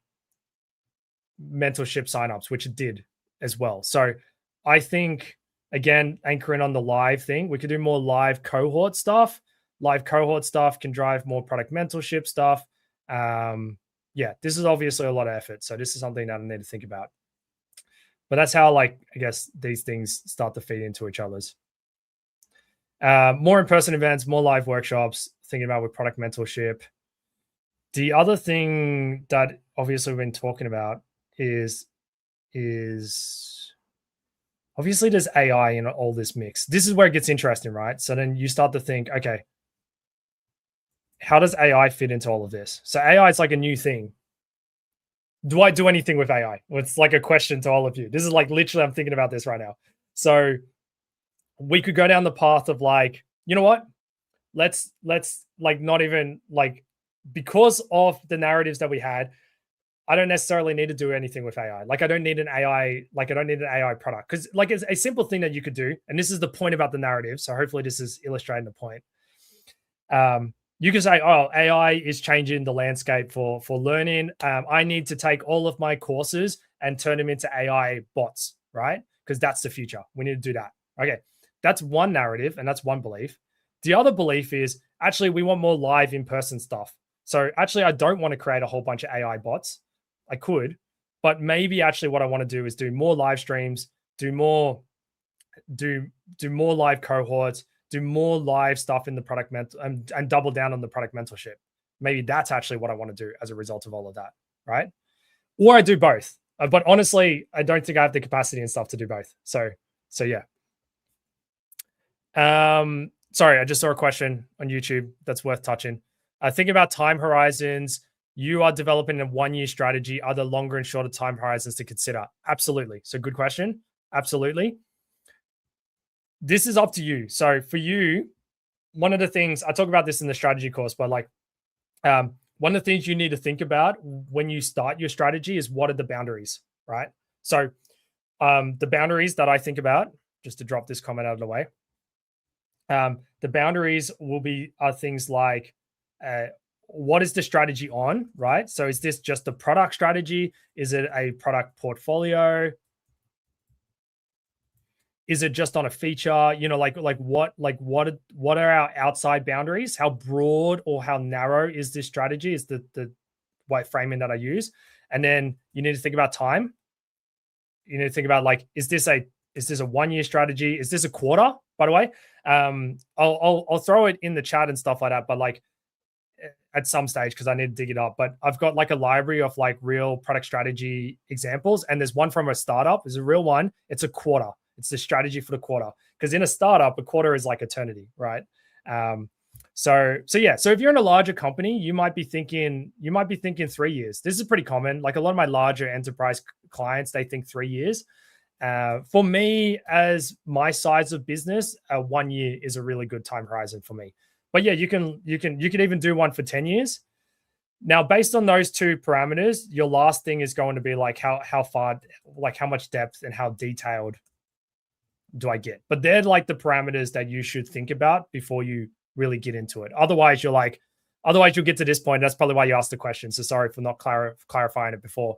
mentorship signups, which it did as well. So I think, again, anchoring on the live thing, we could do more live cohort stuff. Live cohort stuff can drive more product mentorship stuff. Yeah, this is obviously a lot of effort. So this is something that I need to think about. But that's how, like, I guess these things start to feed into each other's. More in-person events, more live workshops, thinking about with product mentorship. The other thing that obviously we've been talking about is obviously there's AI in all this mix. This is where it gets interesting, right? So then you start to think, okay, how does AI fit into all of this? So AI is like a new thing. Do I do anything with AI? Well, it's like a question to all of you. This is like literally, I'm thinking about this right now. So we could go down the path of like, you know what? Let's like not even like, because of the narratives that we had, I don't necessarily need to do anything with AI. Like I don't need an AI product, because like it's a simple thing that you could do. And this is the point about the narrative. So hopefully this is illustrating the point. You can say, oh, AI is changing the landscape for learning. I need to take all of my courses and turn them into AI bots, right? Because that's the future. We need to do that. Okay. That's one narrative and that's one belief. The other belief is actually we want more live in-person stuff. So actually, I don't want to create a whole bunch of AI bots. I could, but maybe actually what I want to do is do more live streams, do more live cohorts, do more live stuff in the product and double down on the product mentorship. Maybe that's actually what I want to do as a result of all of that, right? Or I do both. But honestly, I don't think I have the capacity and stuff to do both. So yeah. Sorry, I just saw a question on YouTube that's worth touching. Think about time horizons. You are developing a 1-year strategy. Are there longer and shorter time horizons to consider? Absolutely. So good question. Absolutely. This is up to you. So for you, one of the things I talk about this in the strategy course, but like one of the things you need to think about when you start your strategy is what are the boundaries, right? So the boundaries that I think about, just to drop this comment out of the way, the boundaries are things like what is the strategy on, right? So is this just a product strategy? Is it a product portfolio? Is it just on a feature? You know, what are our outside boundaries? How broad or how narrow is this strategy? Is the white framing that I use? And then you need to think about time. You need to think about like, is this a 1-year strategy? Is this a quarter? By the way, I'll throw it in the chat and stuff like that. But like at some stage, because I need to dig it up. But I've got like a library of like real product strategy examples, and there's one from a startup. There's a real one. It's a quarter. It's the strategy for the quarter. Because in a startup, a quarter is like eternity, right? So yeah. So if you're in a larger company, you might be thinking 3 years. This is pretty common. Like a lot of my larger enterprise clients, they think 3 years. For me, as my size of business, 1 year is a really good time horizon for me. But yeah, you can even do one for 10 years. Now, based on those two parameters, your last thing is going to be like how far, like how much depth and how detailed do I get? But they're like the parameters that you should think about before you really get into it. Otherwise, you'll get to this point. That's probably why you asked the question. So sorry for not clarifying it before.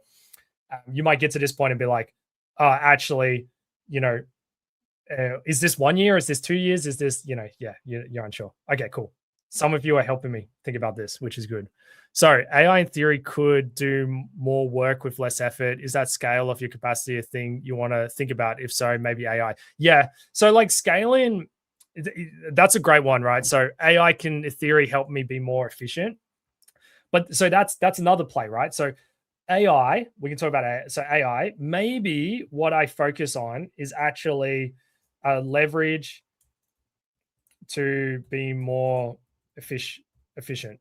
You might get to this point and be like, actually, is this 1 year? Is this 2 years? Is this, you're unsure. Okay, cool. Some of you are helping me think about this, which is good. So AI in theory could do more work with less effort. Is that scale of your capacity a thing you want to think about? If so, maybe AI. Yeah. So like scaling, that's a great one, right? So AI can in theory help me be more efficient. But so that's another play, right? So AI, we can talk about AI. So AI, maybe what I focus on is actually leverage to be more efficient.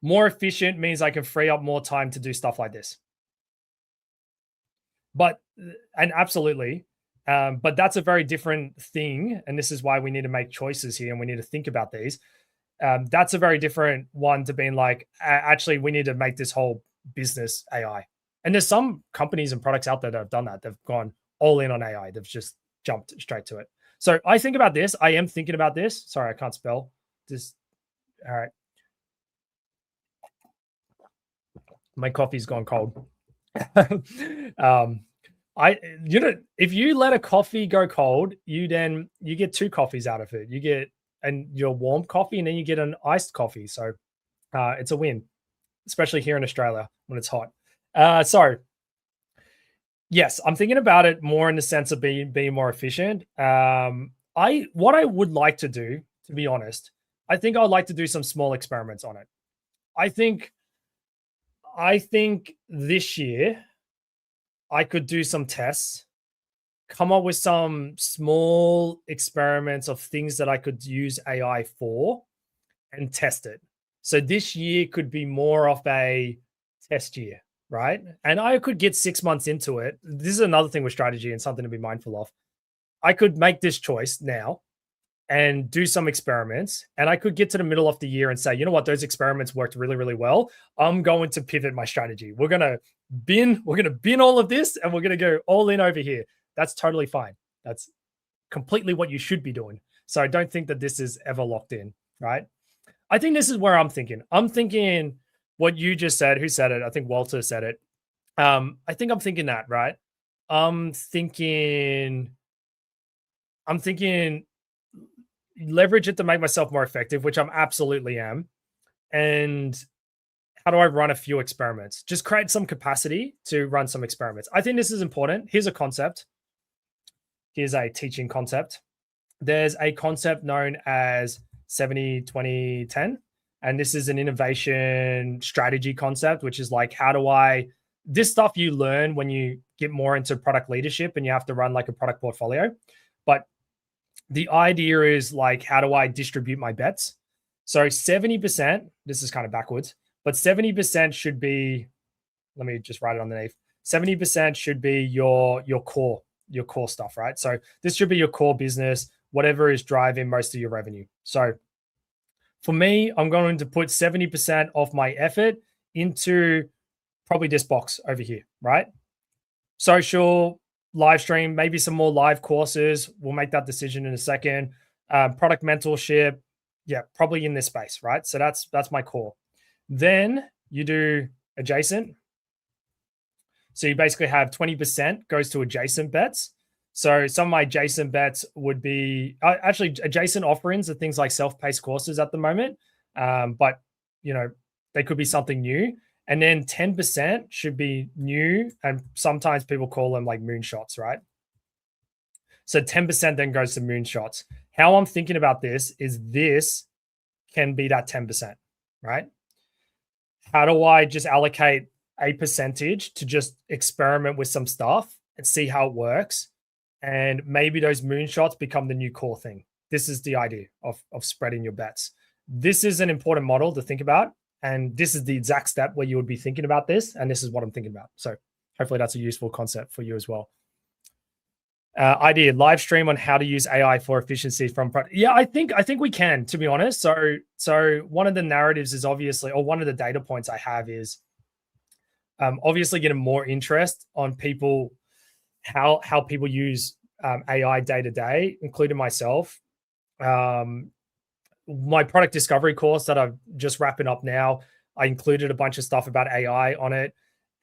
More efficient means I can free up more time to do stuff like this. But absolutely, but that's a very different thing, and this is why we need to make choices here, and we need to think about these. That's a very different one to being like, actually, we need to make this whole business AI. And there's some companies and products out there that have done that. They've gone all in on AI. They've just jumped straight to it. So I think about this. I am thinking about this. Sorry, I can't spell this. All right. My coffee's gone cold. If you let a coffee go cold, you get two coffees out of it. You get your warm coffee, and then you get an iced coffee. So it's a win, especially here in Australia when it's hot. So yes, I'm thinking about it more in the sense of being more efficient. What I would like to do, to be honest, I think I'd like to do some small experiments on it. I think this year I could do some tests, come up with some small experiments of things that I could use AI for and test it. So this year could be more of a test year, right? And I could get 6 months into it. This is another thing with strategy and something to be mindful of. I could make this choice now and do some experiments, and I could get to the middle of the year and say, you know what, those experiments worked really, really well. I'm going to pivot my strategy. We're gonna bin all of this, and we're gonna go all in over here. That's totally fine. That's completely what you should be doing. So I don't think that this is ever locked in, right? I think this is where I'm thinking. I'm thinking what you just said. Who said it? I think Walter said it. I think I'm thinking that, right? I'm thinking leverage it to make myself more effective, which I'm absolutely am. And how do I run a few experiments? Just create some capacity to run some experiments. I think this is important. Here's a concept. Here's a teaching concept. There's a concept known as 70-20-10. And this is an innovation strategy concept, which is like, this stuff you learn when you get more into product leadership and you have to run like a product portfolio. But the idea is like, how do I distribute my bets? So 70%, this is kind of backwards, but 70% should be, let me just write it underneath. 70% should be your core stuff, right? So this should be your core business, whatever is driving most of your revenue. So for me, I'm going to put 70% of my effort into probably this box over here, right? Social, live stream, maybe some more live courses. We'll make that decision in a second. Product mentorship, yeah, probably in this space, right? So that's my core. Then you do adjacent. So you basically have 20% goes to adjacent bets. So some of my adjacent bets would be actually adjacent offerings are things like self-paced courses at the moment. But they could be something new. And then 10% should be new. And sometimes people call them like moonshots, right? So 10% then goes to moonshots. How I'm thinking about this is this can be that 10%, right? How do I just allocate a percentage to just experiment with some stuff and see how it works? And maybe those moonshots become the new core thing. This is the idea of spreading your bets. This is an important model to think about. And this is the exact step where you would be thinking about this. And this is what I'm thinking about. So hopefully that's a useful concept for you as well. Idea, live stream on how to use AI for efficiency from product. Yeah, I think we can, to be honest. So one of the narratives is obviously, or one of the data points I have is obviously getting more interest on people, how people use AI day to day, including myself. My product discovery course that I'm just wrapping up now, I included a bunch of stuff about AI on it.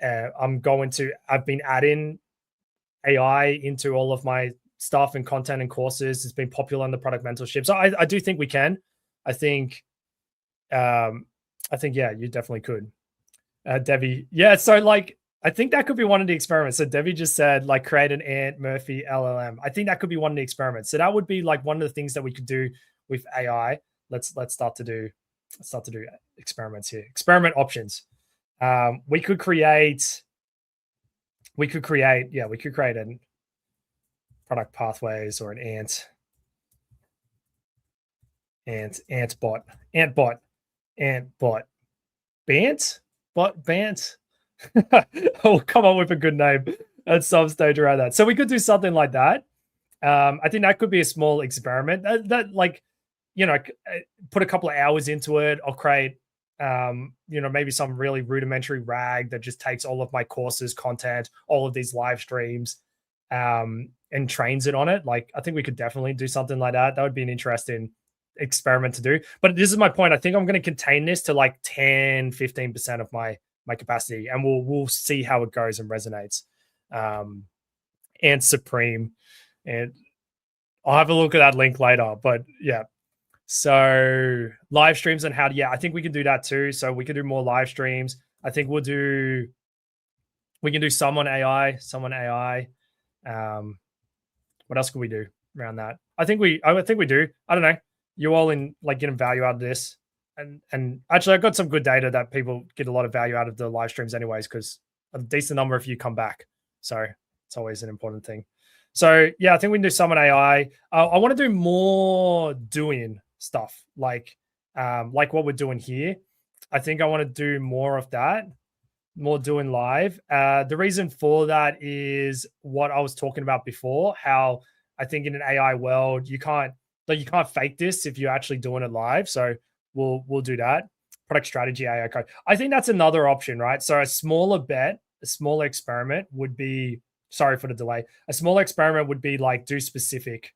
I've been adding AI into all of my stuff and content and courses. It's been popular in the product mentorship. So I do think we can. I think, yeah, you definitely could. Debbie. Yeah. So like, I think that could be one of the experiments. So Debbie just said like create an Ant Murphy LLM. I think that could be one of the experiments. So that would be like one of the things that we could do with AI. Let's start to do experiments here. Experiment options. We could create an product pathways or an ant bot. Oh, come on with a good name at some stage around that. So we could do something like that. I think that could be a small experiment that like, put a couple of hours into it. I'll create, maybe some really rudimentary RAG that just takes all of my courses, content, all of these live streams, and trains it on it. Like, I think we could definitely do something like that. That would be an interesting experiment to do. But this is my point. I think I'm going to contain this to like 10, 15% of my capacity, and we'll see how it goes and resonates. And Supreme, and I'll have a look at that link later. But yeah. So live streams and I think we can do that too. So we can do more live streams. I think we can do some on AI. What else can we do around that? I think we do. I don't know. You all in like getting value out of this. And actually I got some good data that people get a lot of value out of the live streams anyways, because a decent number of you come back. So it's always an important thing. So yeah, I think we can do some on AI. I want to do more doing stuff like what we're doing here. I think I want to do more of that, more doing live. The reason for that is what I was talking about before, how I think in an AI world, you can't fake this if you're actually doing it live. So we'll do that. Product strategy, AI code. I think that's another option, right? So a smaller experiment would be, sorry for the delay. A smaller experiment would be like do specific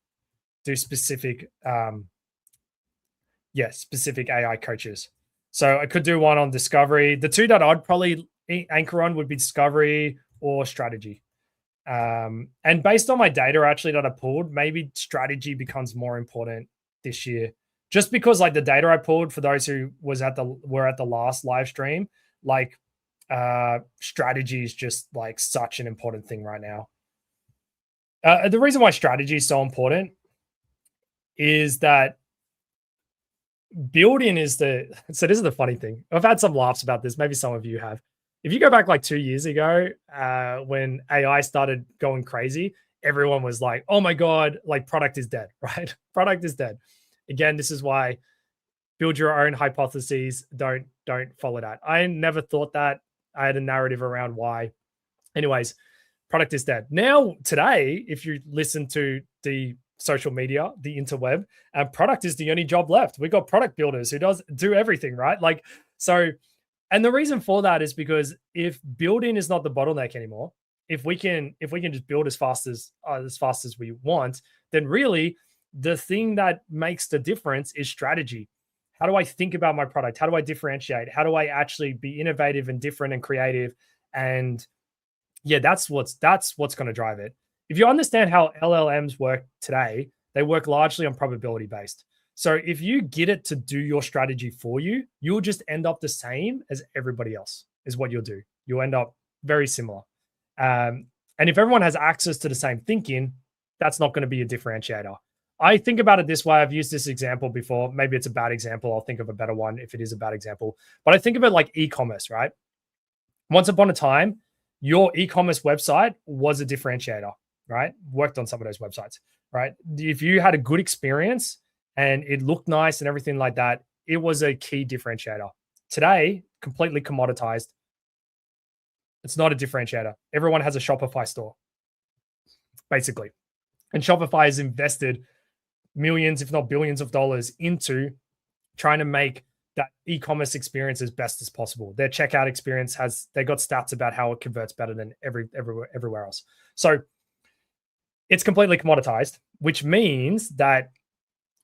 AI coaches. So I could do one on discovery. The two that I'd probably anchor on would be discovery or strategy. And based on my data actually that I pulled, maybe strategy becomes more important this year. Just because like the data I pulled, for those who were at the last live stream, like strategy is just like such an important thing right now. The reason why strategy is so important is that building is so this is the funny thing. I've had some laughs about this. Maybe some of you have. If you go back like 2 years ago, when AI started going crazy, everyone was like, oh my God, like product is dead, right? Product is dead. Again, this is why build your own hypotheses. Don't follow that. I never thought that. I had a narrative around why. Anyways, product is dead. Now, today, if you listen to the social media, the interweb, product is the only job left. We got product builders who do everything, right? Like, so, and the reason for that is because if building is not the bottleneck anymore, if we can just build as fast as we want, then really the thing that makes the difference is strategy. How do I think about my product? How do I differentiate? How do I actually be innovative and different and creative? And yeah, that's what's going to drive it. If you understand how LLMs work today, they work largely on probability based. So if you get it to do your strategy for you, you'll just end up the same as everybody else is what you'll do. You'll end up very similar. And if everyone has access to the same thinking, that's not going to be a differentiator. I think about it this way. I've used this example before. Maybe it's a bad example. I'll think of a better one if it is a bad example. But I think of it like e-commerce, right? Once upon a time, your e-commerce website was a differentiator, right? Worked on some of those websites, right? If you had a good experience and it looked nice and everything like that, it was a key differentiator. Today, completely commoditized. It's not a differentiator. Everyone has a Shopify store, basically. And Shopify has invested millions, if not billions of dollars into trying to make that e-commerce experience as best as possible. Their checkout experience they got stats about how it converts better than everywhere else. So it's completely commoditized, which means that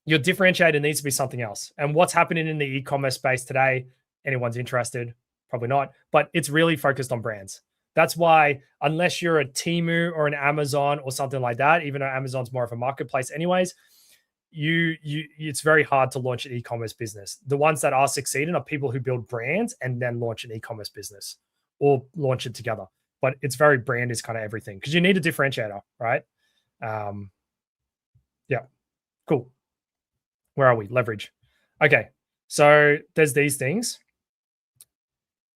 your differentiator needs to be something else. And what's happening in the e-commerce space today, anyone's interested, probably not, but it's really focused on brands. That's why, unless you're a Temu or an Amazon or something like that, even though Amazon's more of a marketplace, anyways, it's very hard to launch an e-commerce business. The ones that are succeeding are people who build brands and then launch an e-commerce business or launch it together. But it's very brand is kind of everything because you need a differentiator, right? Yeah, cool. Where are we? Leverage. Okay, so there's these things.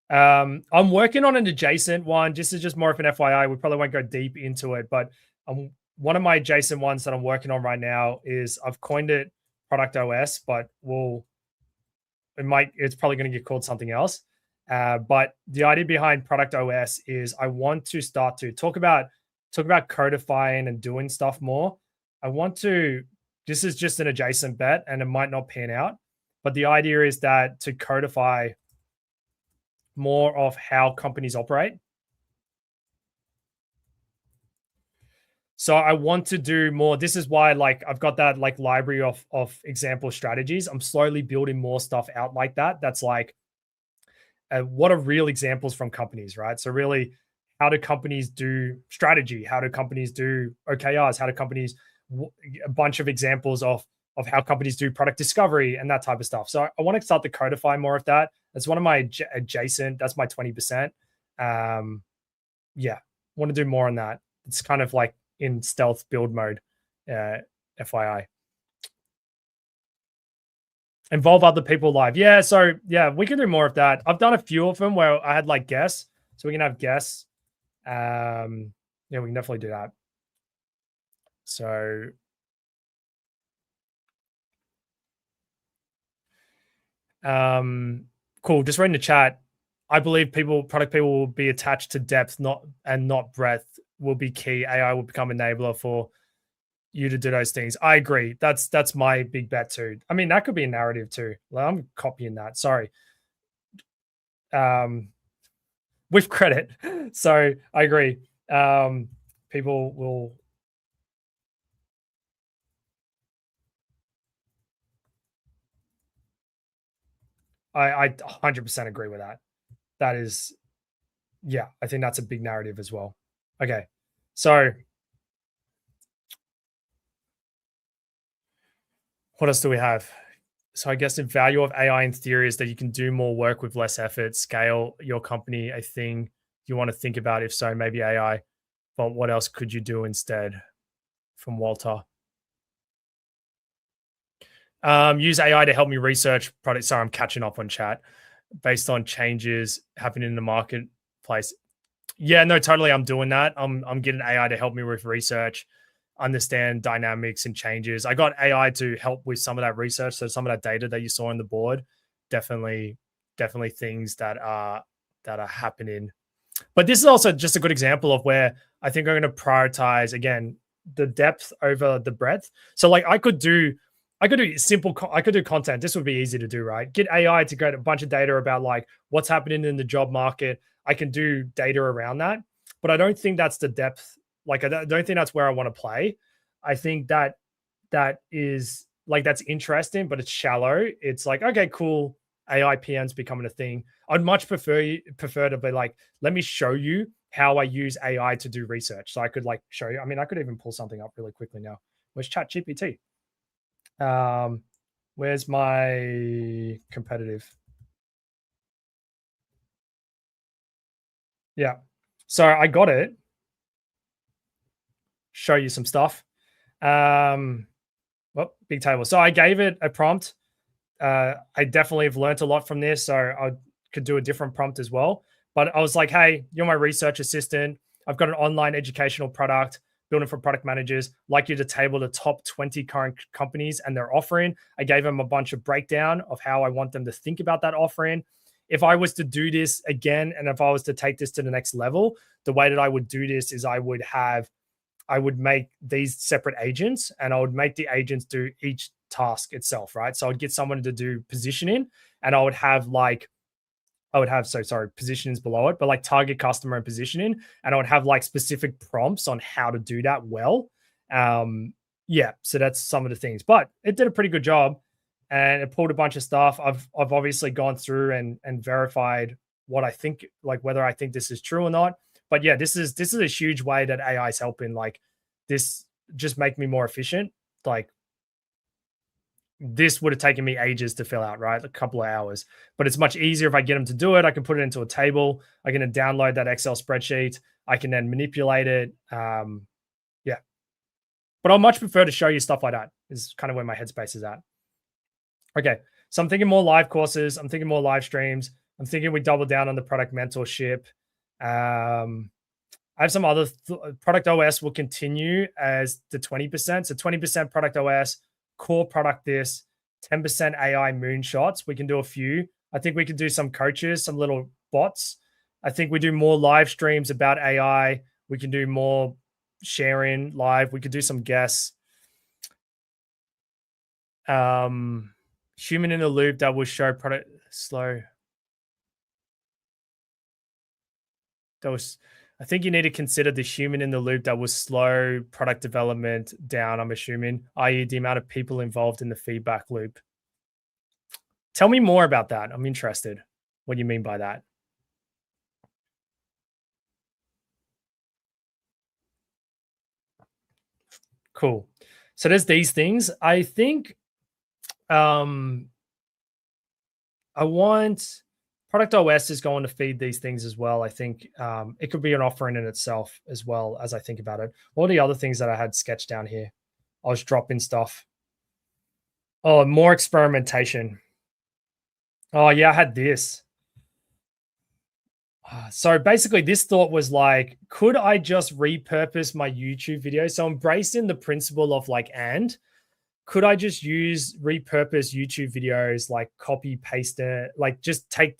I'm working on an adjacent one. This is just more of an FYI. We probably won't go deep into it, but one of my adjacent ones that I'm working on right now is I've coined it Product OS, but it's probably going to get called something else. But the idea behind Product OS is I want to start to talk about codifying and doing stuff more. This is just an adjacent bet and it might not pan out, but the idea is that to codify more of how companies operate. So I want to do more. This is why I've got that library of example strategies. I'm slowly building more stuff out like that. That's what are real examples from companies, right? So really, how do companies do strategy? How do companies do OKRs? How do companies, a bunch of examples of how companies do product discovery and that type of stuff. So I want to start to codify more of that. That's one of my adjacent, that's my 20%. Yeah, want to do more on that. It's kind of like in stealth build mode, FYI. Involve other people live. Yeah, so yeah, we can do more of that. I've done a few of them where I had guests, so we can have guests. Yeah, we can definitely do that. So cool. Just reading the chat. I believe product people will be attached to depth, not breadth will be key. AI will become enabler for you to do those things. I agree. That's my big bet too. I mean, that could be a narrative too. I'm copying that. Sorry. With credit. So I agree. People will. I 100% agree with that. That is, yeah, I think that's a big narrative as well. Okay. So what else do we have? So I guess the value of AI in theory is that you can do more work with less effort, scale your company, a thing you want to think about. If so, maybe AI, but what else could you do instead? From Walter. Use AI to help me research products. Sorry, I'm catching up on chat based on changes happening in the marketplace. Yeah, no, totally. I'm doing that. I'm getting AI to help me with research, understand dynamics and changes. I got AI to help with some of that research. So some of that data that you saw on the board, definitely things that are happening. But this is also just a good example of where I think I'm going to prioritize again the depth over the breadth. So I could do content. This would be easy to do, right? Get AI to get a bunch of data about what's happening in the job market. I can do data around that, but I don't think that's the depth. I don't think that's where I want to play. I think that is that's interesting, but it's shallow. It's okay, cool. AI PM's becoming a thing. I'd much prefer to be let me show you how I use AI to do research. So I could show you. I mean, I could even pull something up really quickly now. Where's ChatGPT? Where's my competitive? Yeah. So I got it. Show you some stuff. Big table. So I gave it a prompt. I definitely have learned a lot from this. So I could do a different prompt as well. But I was like, hey, you're my research assistant. I've got an online educational product building for product managers. Like you to table the top 20 current companies and their offering. I gave them a bunch of breakdown of how I want them to think about that offering. If I was to do this again, and if I was to take this to the next level, the way that I would do this is I would make these separate agents and I would make the agents do each task itself, right? So I'd get someone to do positioning and I would have positions below it, but target customer and positioning. And I would have specific prompts on how to do that well. Yeah, so that's some of the things, but it did a pretty good job, and it pulled a bunch of stuff. I've obviously gone through and verified what I think, like whether I think this is true or not. But yeah, this is a huge way that AI is helping. Like this just make me more efficient. Like this would have taken me ages to fill out, right? A couple of hours. But it's much easier if I get them to do it. I can put it into a table. I can then download that Excel spreadsheet. I can then manipulate it. Yeah. But I'll much prefer to show you stuff like that, is kind of where my headspace is at. Okay. So I'm thinking more live courses. I'm thinking more live streams. I'm thinking we double down on the product mentorship. I have some other product OS will continue as the 20%. So 20% product OS, core product this, 10% AI moonshots. We can do a few. I think we could do some coaches, some little bots. I think we do more live streams about AI. We can do more sharing live. We could do some guests. Human in the loop that will show product slow. That was, I think you need to consider the human in the loop that will slow product development down, I'm assuming, i.e., the amount of people involved in the feedback loop. Tell me more about that. I'm interested. What do you mean by that? Cool. So there's these things. I think I want product OS is going to feed these things as well. I think it could be an offering in itself as well as I think about it. What are the other things that I had sketched down here? I was dropping stuff. Oh, more experimentation. Oh, yeah, I had this. So basically, this thought was like, could I just repurpose my YouTube video? So embracing the principle of like, and could I just repurpose YouTube videos, like copy, paste it, like just take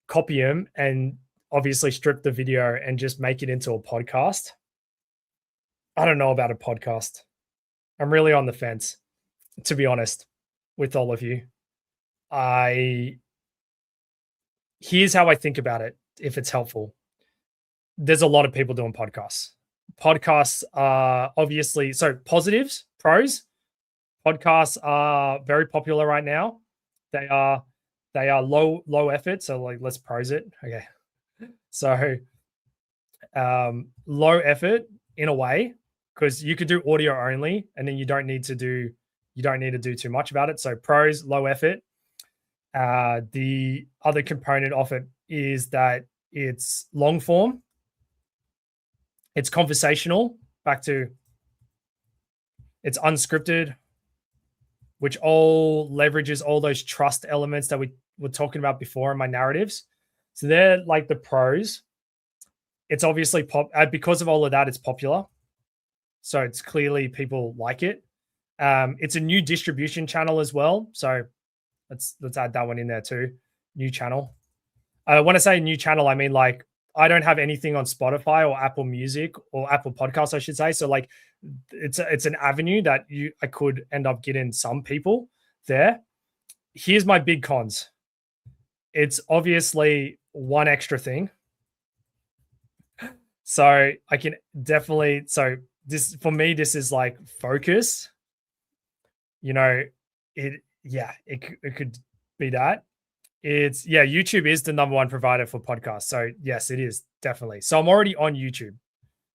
copy them and obviously strip the video and just make it into a podcast? I don't know about a podcast. I'm really on the fence, to be honest, with all of you. Here's how I think about it, if it's helpful. There's a lot of people doing podcasts. Podcasts are obviously, so positives, pros. Podcasts are very popular right now. They are low effort. So like let's pros it. Okay. So low effort in a way, because you could do audio only and then you don't need to do too much about it. So pros, low effort. The other component of it is that it's long form, it's conversational, back to it's unscripted, which all leverages all those trust elements that we were talking about before in my narratives. So they're like the pros. It's obviously because of all of that, it's popular. So it's clearly people like it. It's a new distribution channel as well. So let's add that one in there too. New channel. When I say new channel, I mean like I don't have anything on Spotify or Apple Music or Apple Podcasts, I should say. So like it's an avenue that I could end up getting some people there. Here's my big cons. It's obviously one extra thing. So I can definitely, so this for me, this is like focus. You know, it could be that. It's YouTube is the number one provider for podcasts. So yes, it is definitely. So I'm already on YouTube.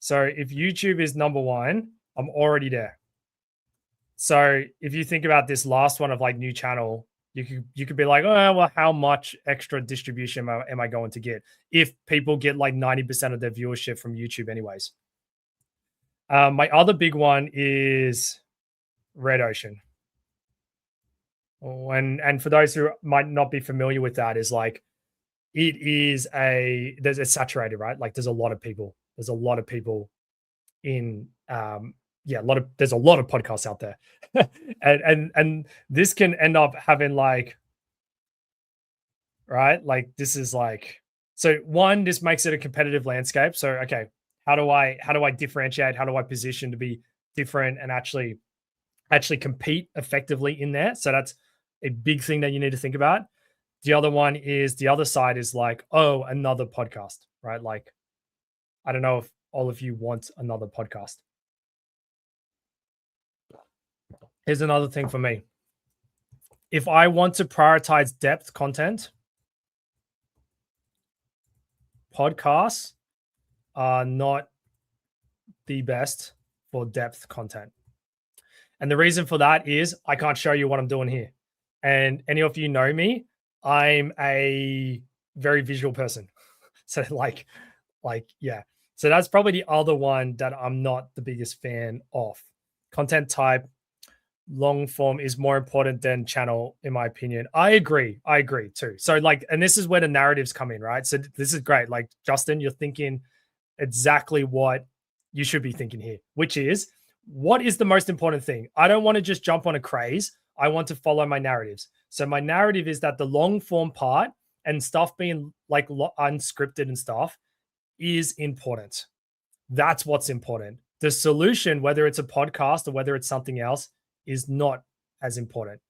So if YouTube is number one, I'm already there. So if you think about this last one of like new channel, you could be like, oh well, how much extra distribution am I going to get if people get like 90% of their viewership from YouTube anyways? My other big one is Red Ocean. And for those who might not be familiar with that, is like it's saturated, right? Like there's a lot of people. There's a lot of people in there's a lot of podcasts out there. and this can end up having like, right? Like this is like, so one, this makes it a competitive landscape. So okay, how do I differentiate? How do I position to be different and actually compete effectively in there? So that's a big thing that you need to think about. The other one is the other side is like, oh, another podcast, right? Like, I don't know if all of you want another podcast. Here's another thing for me. If I want to prioritize depth content, podcasts are not the best for depth content. And the reason for that is I can't show you what I'm doing here. And any of you know me, I'm a very visual person. So yeah. So that's probably the other one that I'm not the biggest fan of. Content type, long form is more important than channel, in my opinion. I agree too. So and this is where the narratives come in, right? So this is great. Like, Justin, you're thinking exactly what you should be thinking here, which is, what is the most important thing? I don't want to just jump on a craze. I want to follow my narratives. So my narrative is that the long form part and stuff being like unscripted and stuff is important. That's what's important. The solution, whether it's a podcast or whether it's something else, is not as important.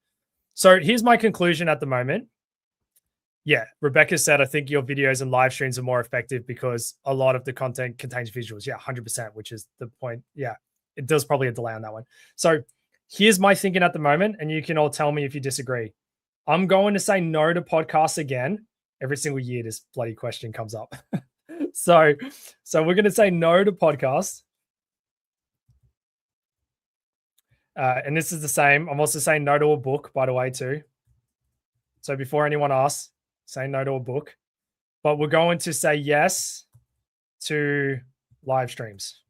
So here's my conclusion at the moment. Yeah, Rebecca said, I think your videos and live streams are more effective because a lot of the content contains visuals. Yeah, 100%, which is the point. Yeah, it does probably a delay on that one. So here's my thinking at the moment, and you can all tell me if you disagree. I'm going to say no to podcasts again. Every single year this bloody question comes up. So we're going to say no to podcasts. And this is the same. I'm also saying no to a book, by the way, too. So before anyone asks, say no to a book. But we're going to say yes to live streams.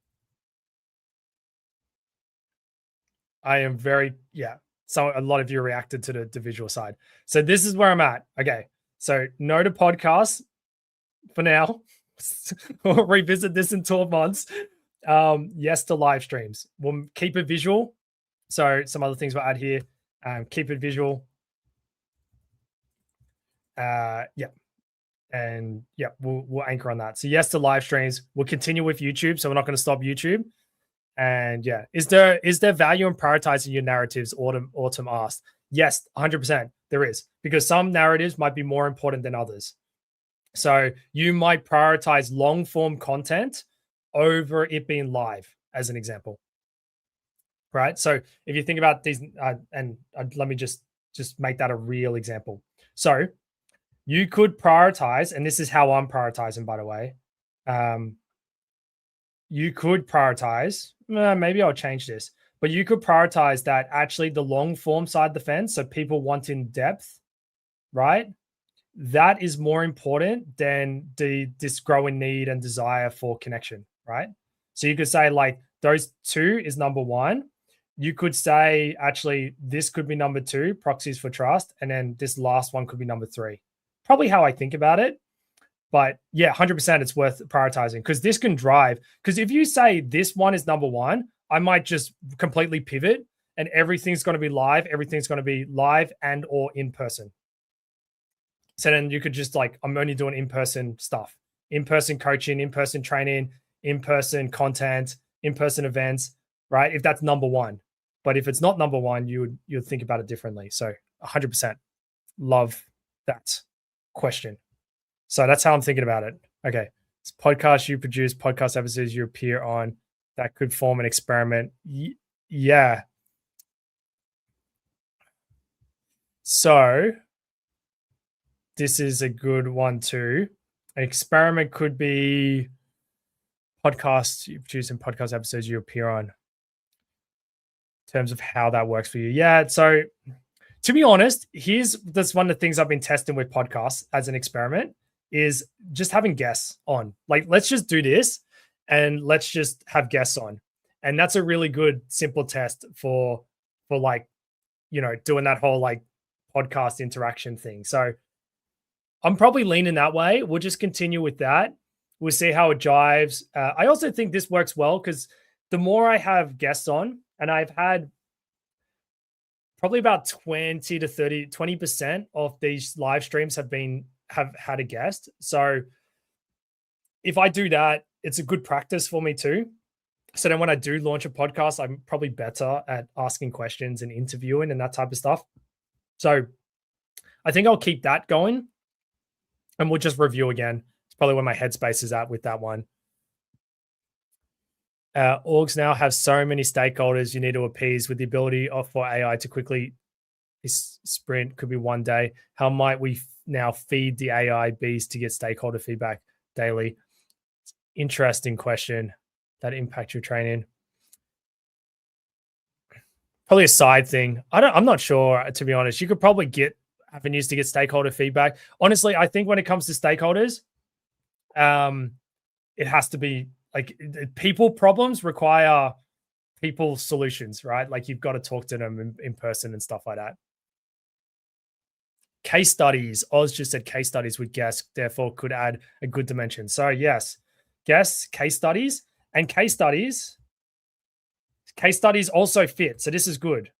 I am very, yeah. So a lot of you reacted to the visual side. So this is where I'm at. Okay. So no to podcasts for now. We'll revisit this in 12 months. Yes to live streams. We'll keep it visual. So some other things we'll add here. Keep it visual. Yeah. And yeah, we'll anchor on that. So yes to live streams. We'll continue with YouTube. So we're not going to stop YouTube. And yeah, is there value in prioritizing your narratives? Autumn asked. Yes, 100% there is, because some narratives might be more important than others. So you might prioritize long form content over it being live, as an example. Right. So if you think about these, let me just make that a real example. So you could prioritize, and this is how I'm prioritizing, by the way. You could prioritize, maybe I'll change this, but you could prioritize that actually the long form side of the fence. So people want in depth, right? That is more important than this growing need and desire for connection, right? So you could say like those two is number one. You could say actually this could be number two, proxies for trust, and then this last one could be number three. Probably how I think about it. But yeah, 100% it's worth prioritizing, because this can drive. Because if you say this one is number one, I might just completely pivot and everything's going to be live. Everything's going to be live and or in person. So then you could just like, I'm only doing in-person stuff, in-person coaching, in-person training, in-person content, in-person events, right? If that's number one. But if it's not number one, you'd think about it differently. So 100% love that question. So that's how I'm thinking about it. Okay. It's podcasts you produce, podcast episodes you appear on, that could form an experiment. Yeah. So this is a good one too. An experiment could be podcasts you produce and podcast episodes you appear on, in terms of how that works for you. Yeah. So to be honest, that's one of the things I've been testing with podcasts as an experiment, is just having guests on. Like, let's just do this and let's just have guests on. And that's a really good, simple test for like, doing that whole like podcast interaction thing. So I'm probably leaning that way. We'll just continue with that. We'll see how it jives. I also think this works well because the more I have guests on, and I've had probably about 20% of these live streams have had a guest. So if I do that, it's a good practice for me too. So then when I do launch a podcast, I'm probably better at asking questions and interviewing and that type of stuff. So I think I'll keep that going, and we'll just review again. It's probably where my headspace is at with that one. Orgs now have so many stakeholders you need to appease with the ability for AI to quickly sprint, could be one day. How might we now feed the AI bees to get stakeholder feedback daily? Interesting question. That impact your training. Probably a side thing. I'm not sure, to be honest. You could probably get avenues to get stakeholder feedback. Honestly, I think when it comes to stakeholders, it has to be like people problems require people solutions, right? Like you've got to talk to them in person and stuff like that. Case studies. Oz just said case studies with guests, therefore could add a good dimension. So yes, guests, case studies, and case studies also fit. So this is good.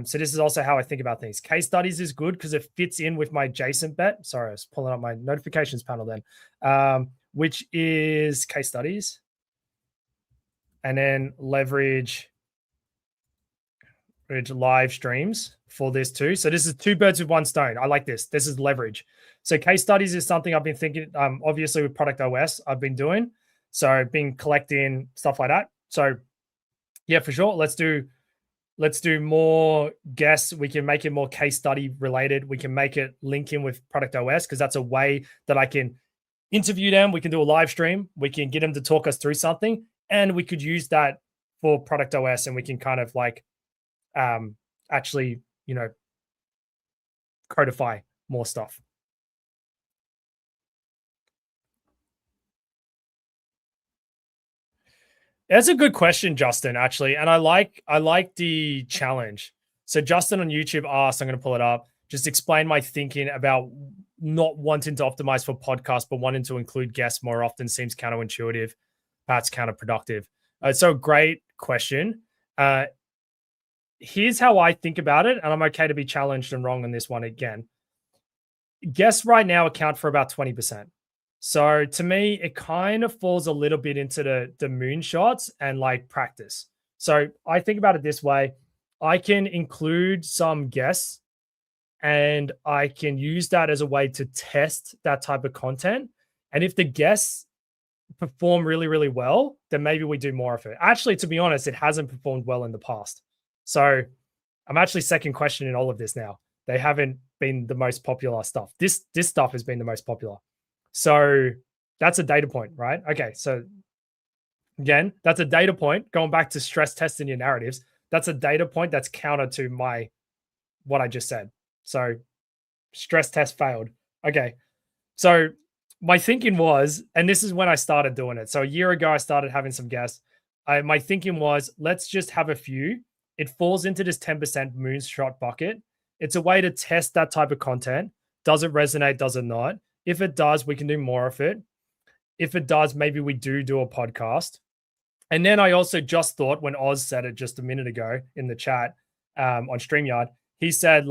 So this is also how I think about things. Case studies is good because it fits in with my adjacent bet. Sorry, I was pulling up my notifications panel then, which is case studies. And then leverage live streams for this too. So this is two birds with one stone. I like this. This is leverage. So case studies is something I've been thinking, obviously with Product OS I've been doing. So I've been collecting stuff like that. So yeah, for sure. Let's do more guests. We can make it more case study related. We can make it link in with Product OS because that's a way that I can interview them. We can do a live stream. We can get them to talk us through something, and we could use that for Product OS, and we can kind of like actually, codify more stuff. That's a good question, Justin, actually. And I like the challenge. So Justin on YouTube asked, I'm going to pull it up, just explain my thinking about not wanting to optimize for podcasts, but wanting to include guests more often seems counterintuitive, perhaps counterproductive. So great question. Here's how I think about it, and I'm okay to be challenged and wrong on this one again. Guests right now account for about 20%. So to me, it kind of falls a little bit into the moonshots and like practice. So I think about it this way. I can include some guests and I can use that as a way to test that type of content. And if the guests perform really, really well, then maybe we do more of it. Actually, to be honest, it hasn't performed well in the past. So I'm actually second questioning all of this now. They haven't been the most popular stuff. This stuff has been the most popular. So that's a data point, right? Okay. So again, that's a data point. Going back to stress testing your narratives, that's a data point that's counter to what I just said. So stress test failed. Okay. So my thinking was, and this is when I started doing it. So a year ago, I started having some guests. My thinking was, let's just have a few. It falls into this 10% moonshot bucket. It's a way to test that type of content. Does it resonate? Does it not? If it does, we can do more of it. If it does, maybe we do a podcast. And then I also just thought when Oz said it just a minute ago in the chat on StreamYard, he said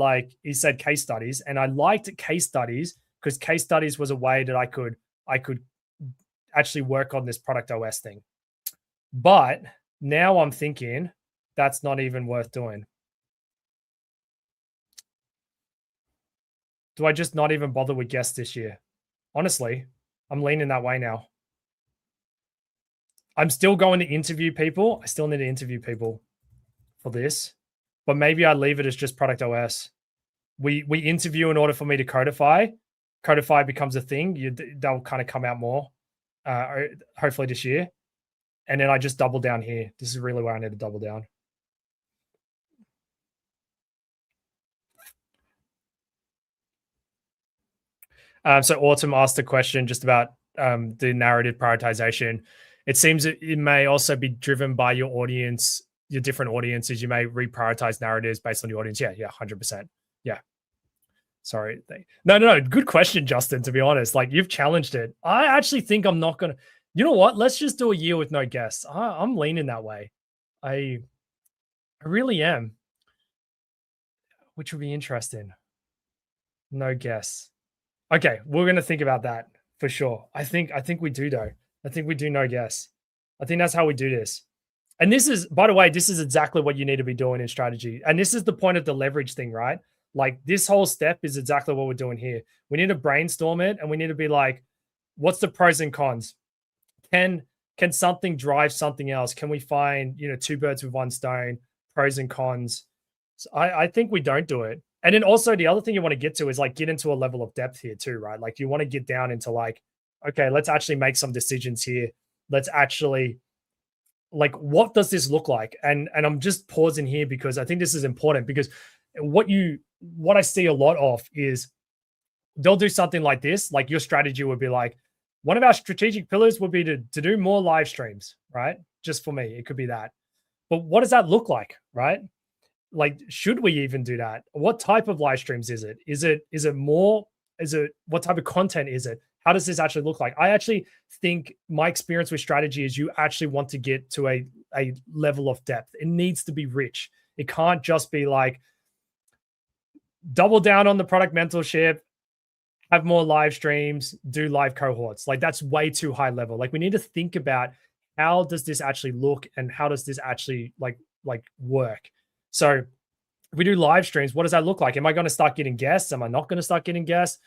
case studies. And I liked case studies because case studies was a way that I could actually work on this Product OS thing. But now I'm thinking that's not even worth doing. Do I just not even bother with guests this year? Honestly, I'm leaning that way now. I'm still going to interview people. I still need to interview people for this, but maybe I leave it as just Product OS. We interview in order for me to codify. Codify becomes a thing. They'll kind of come out more, hopefully this year. And then I just double down here. This is really where I need to double down. So Autumn asked a question just about the narrative prioritization. It seems that it may also be driven by your audience, your different audiences. You may reprioritize narratives based on your audience. Yeah, 100%. Yeah. Sorry. No. Good question, Justin, to be honest. Like, you've challenged it. I actually think I'm not going to, you know what? Let's just do a year with no guests. I'm leaning that way. I really am. Which would be interesting. No guests. Okay, we're going to think about that for sure. I think we do though. I think we do no guess. I think that's how we do this. And this is, by the way, this is exactly what you need to be doing in strategy. And this is the point of the leverage thing, right? Like, this whole step is exactly what we're doing here. We need to brainstorm it and we need to be like, what's the pros and cons? Can can something drive something else? Can we find, two birds with one stone, pros and cons? So I think we don't do it. And then also the other thing you want to get to is like get into a level of depth here too, right? Like you want to get down into like, okay, let's actually make some decisions here. Let's actually like, what does this look like? And I'm just pausing here because I think this is important, because what I see a lot of is they'll do something like this. Like your strategy would be like, one of our strategic pillars would be to do more live streams, right? Just for me, it could be that. But what does that look like, right? Like, should we even do that? What type of live streams is it? Is it what type of content is it? How does this actually look like? I actually think my experience with strategy is you actually want to get to a level of depth. It needs to be rich. It can't just be like double down on the product mentorship, have more live streams, do live cohorts. Like that's way too high level. Like we need to think about how does this actually look and how does this actually like work? So if we do live streams, what does that look like? Am I going to start getting guests? Am I not going to start getting guests?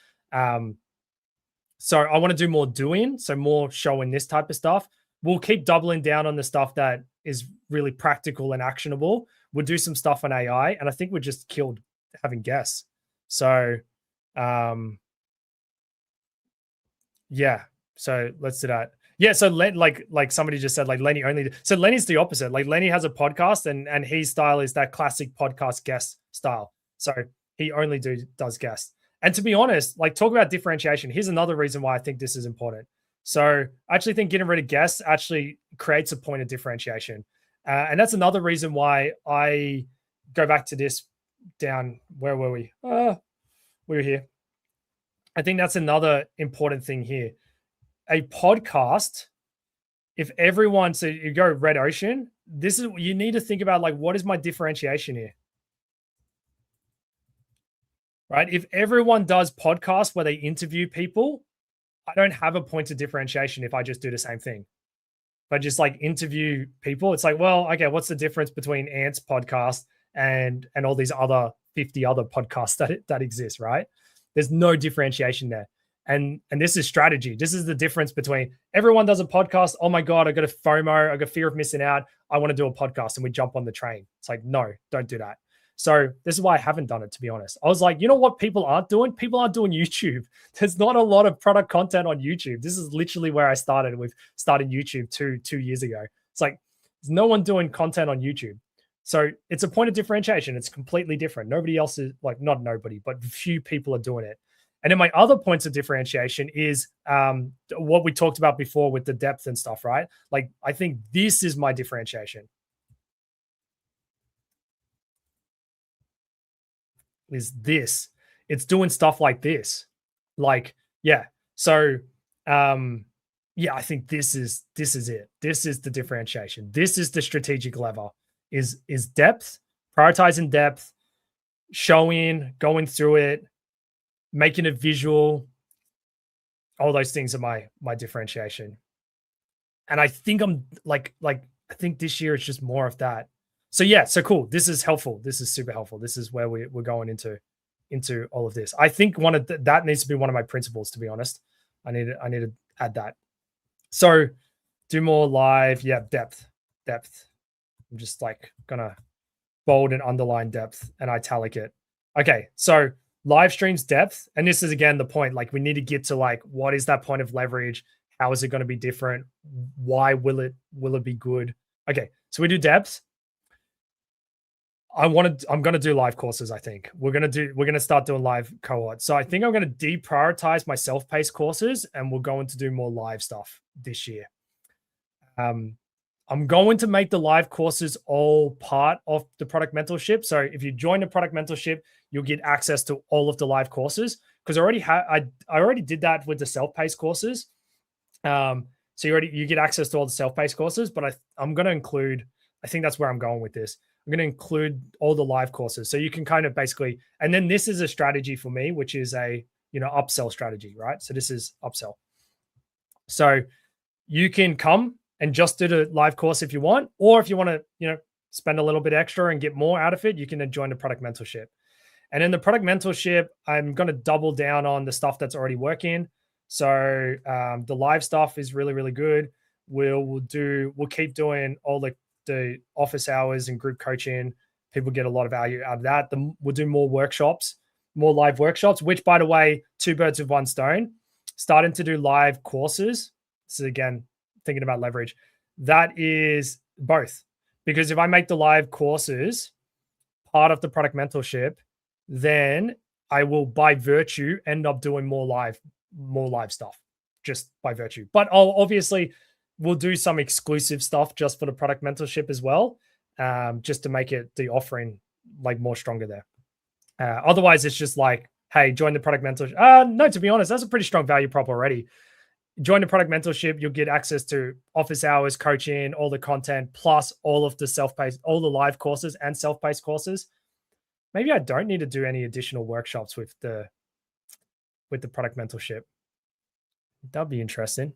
So I want to do more doing, so more showing this type of stuff. We'll keep doubling down on the stuff that is really practical and actionable. We'll do some stuff on AI, and I think we're just killed having guests. So, yeah. So let's do that. Yeah. So like somebody just said, like Lenny only. So Lenny's the opposite. Like Lenny has a podcast, and his style is that classic podcast guest style. So he only does guests. And to be honest, like talk about differentiation. Here's another reason why I think this is important. So I actually think getting rid of guests actually creates a point of differentiation. And that's another reason why I go back to this down. Where were we? We were here. I think that's another important thing here. A podcast, if everyone, so you go red ocean, you need to think about like, what is my differentiation here? Right? If everyone does podcasts where they interview people, I don't have a point of differentiation if I just do the same thing. If I just like interview people, it's like, well, okay, what's the difference between Ant's podcast and all these other 50 other podcasts that exist, right? There's no differentiation there. And this is strategy. This is the difference between everyone does a podcast. Oh my God, I got a FOMO. I got fear of missing out. I want to do a podcast, and we jump on the train. It's like, no, don't do that. So this is why I haven't done it, to be honest. I was like, you know what people aren't doing? People aren't doing YouTube. There's not a lot of product content on YouTube. This is literally where I started with starting YouTube two years ago. It's like, there's no one doing content on YouTube. So it's a point of differentiation. It's completely different. Nobody else is like, not nobody, but few people are doing it. And then my other points of differentiation is what we talked about before with the depth and stuff, right? Like, I think this is my differentiation. Is this. It's doing stuff like this. Like, yeah. So, yeah, I think this is it. This is the differentiation. This is the strategic lever is depth, prioritizing depth, showing, going through it, making it visual. All those things are my differentiation. And I think I'm like I think this year it's just more of that. So yeah, so cool. This is helpful. This is super helpful. This is where we're going into all of this. I think one of that needs to be one of my principles, to be honest. I need to add that. So do more live. Yeah, depth. I'm just like gonna bold and underline depth and italic it. Okay, so live streams depth. And this is again the point. Like we need to get to like, what is that point of leverage? How is it going to be different? Why will it be good? Okay, so we do depth. I'm going to do live courses. I think we're going to start doing live cohorts. So I think I'm going to deprioritize my self-paced courses, and we're going to do more live stuff this year. I'm going to make the live courses all part of the product mentorship. So if you join the product mentorship, you'll get access to all of the live courses, because I already did that with the self-paced courses. So you get access to all the self-paced courses, but I'm going to include, I think that's where I'm going with this. I'm going to include all the live courses. So you can kind of basically, and then this is a strategy for me, which is a, upsell strategy, right? So this is upsell. So you can come and just do the live course if you want, or if you want to, spend a little bit extra and get more out of it, you can then join the product mentorship. And in the product mentorship, I'm going to double down on the stuff that's already working. So the live stuff is really, really good. we'll keep doing all the office hours and group coaching. People get a lot of value out of that. We'll do more workshops, more live workshops, which, by the way, 2 birds with 1 stone, starting to do live courses. So again, thinking about leverage, that is both. Because if I make the live courses part of the product mentorship, then I will by virtue end up doing more live stuff just by virtue. But we'll do some exclusive stuff just for the product mentorship as well, just to make it the offering like more stronger there. Otherwise, it's just like, hey, join the product mentorship. No, to be honest, that's a pretty strong value prop already. Join the product mentorship, you'll get access to office hours, coaching, all the content, plus all of the self-paced, all the live courses and self-paced courses. Maybe I don't need to do any additional workshops with the product mentorship. That'd be interesting.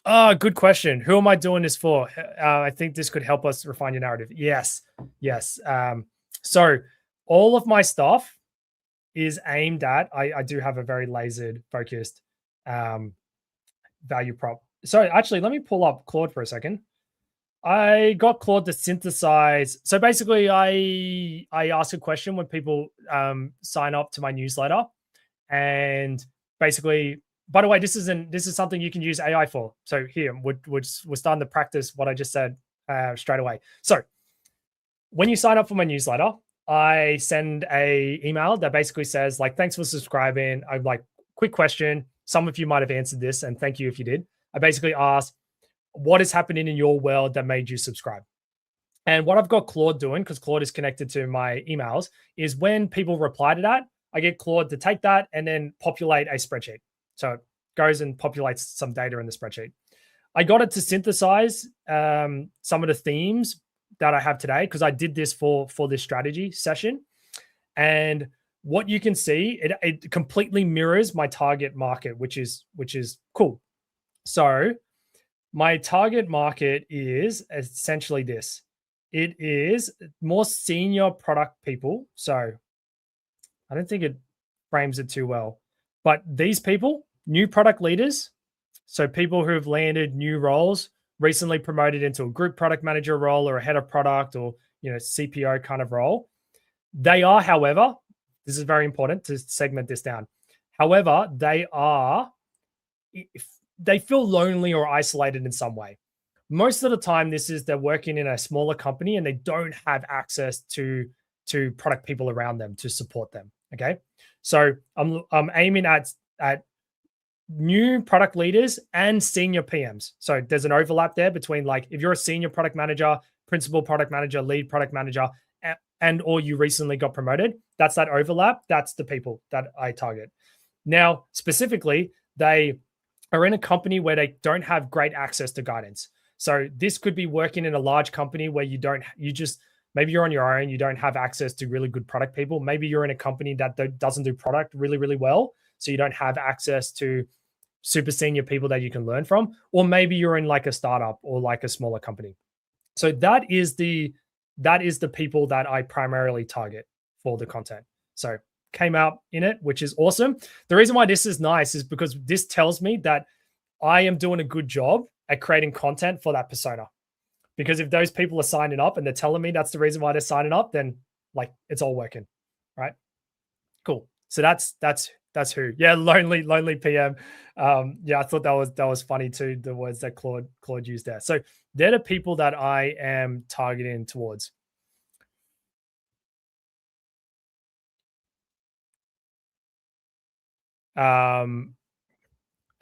Good question. Who am I doing this for? I think this could help us refine your narrative. Yes. So all of my stuff is aimed at, I do have a very lasered, focused value prop. So actually, let me pull up Claude for a second. I got Claude to synthesize. So basically, I ask a question when people sign up to my newsletter, and basically, by the way, this is something you can use AI for. So here, we're starting to practice what I just said straight away. So when you sign up for my newsletter, I send a email that basically says like, thanks for subscribing. I'm like, quick question. Some of you might have answered this, and thank you if you did. I basically ask, what is happening in your world that made you subscribe? And what I've got Claude doing, because Claude is connected to my emails, is when people reply to that, I get Claude to take that and then populate a spreadsheet. So it goes and populates some data in the spreadsheet. I got it to synthesize some of the themes that I have today, because I did this for this strategy session. And what you can see, it completely mirrors my target market, which is cool. So my target market is essentially this. It is more senior product people. So I don't think it frames it too well. But these people, new product leaders, so people who have landed new roles, recently promoted into a group product manager role or a head of product or CPO kind of role. They are, however, this is very important to segment this down. However, they feel lonely or isolated in some way. Most of the time, they're working in a smaller company and they don't have access to product people around them to support them. Okay, so I'm aiming at new product leaders and senior PMs. So there's an overlap there between, like, if you're a senior product manager, principal product manager, lead product manager, and or you recently got promoted, that's that overlap. That's the people that I target. Now, specifically, they are in a company where they don't have great access to guidance. So this could be working in a large company where maybe you're on your own, you don't have access to really good product people. Maybe you're in a company that doesn't do product really, really well, so you don't have access to super senior people that you can learn from. Or maybe you're in like a startup or like a smaller company. So that is the people that I primarily target for the content. So came out in it, which is awesome. The reason why this is nice is because this tells me that I am doing a good job at creating content for that persona. Because if those people are signing up and they're telling me that's the reason why they're signing up, then like it's all working, right? Cool. So that's who. Yeah, lonely PM. Yeah, I thought that was funny too, the words that Claude used there. So they're the people that I am targeting towards.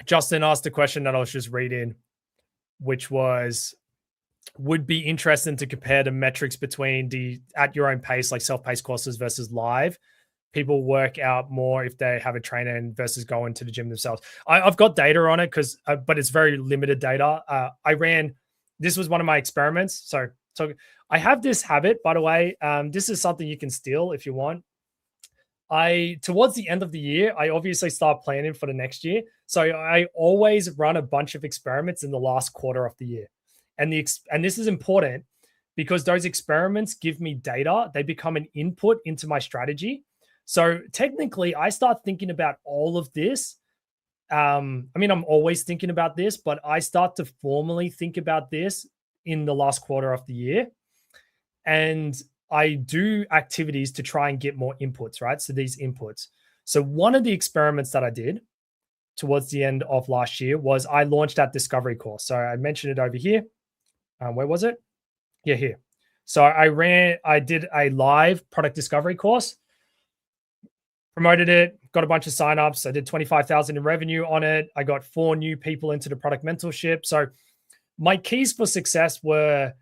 Justin asked a question that I was just reading, which was, would be interesting to compare the metrics between the at your own pace, like self-paced courses versus live. People work out more if they have a trainer versus going to the gym themselves. I've got data on it but it's very limited data. This was one of my experiments. So I have this habit, by the way. This is something you can steal if you want. Towards the end of the year, I obviously start planning for the next year. So I always run a bunch of experiments in the last quarter of the year. And this is important because those experiments give me data. They become an input into my strategy. So technically, I start thinking about all of this I mean, I'm always thinking about this, but I start to formally think about this in the last quarter of the year. And I do activities to try and get more inputs, right? So these inputs. So one of the experiments that I did towards the end of last year was I launched that discovery course. So I mentioned it over here. Where was it? Yeah, here. So I did a live product discovery course, promoted it, got a bunch of signups. I did 25,000 in revenue on it. I got 4 new people into the product mentorship. So my keys for success were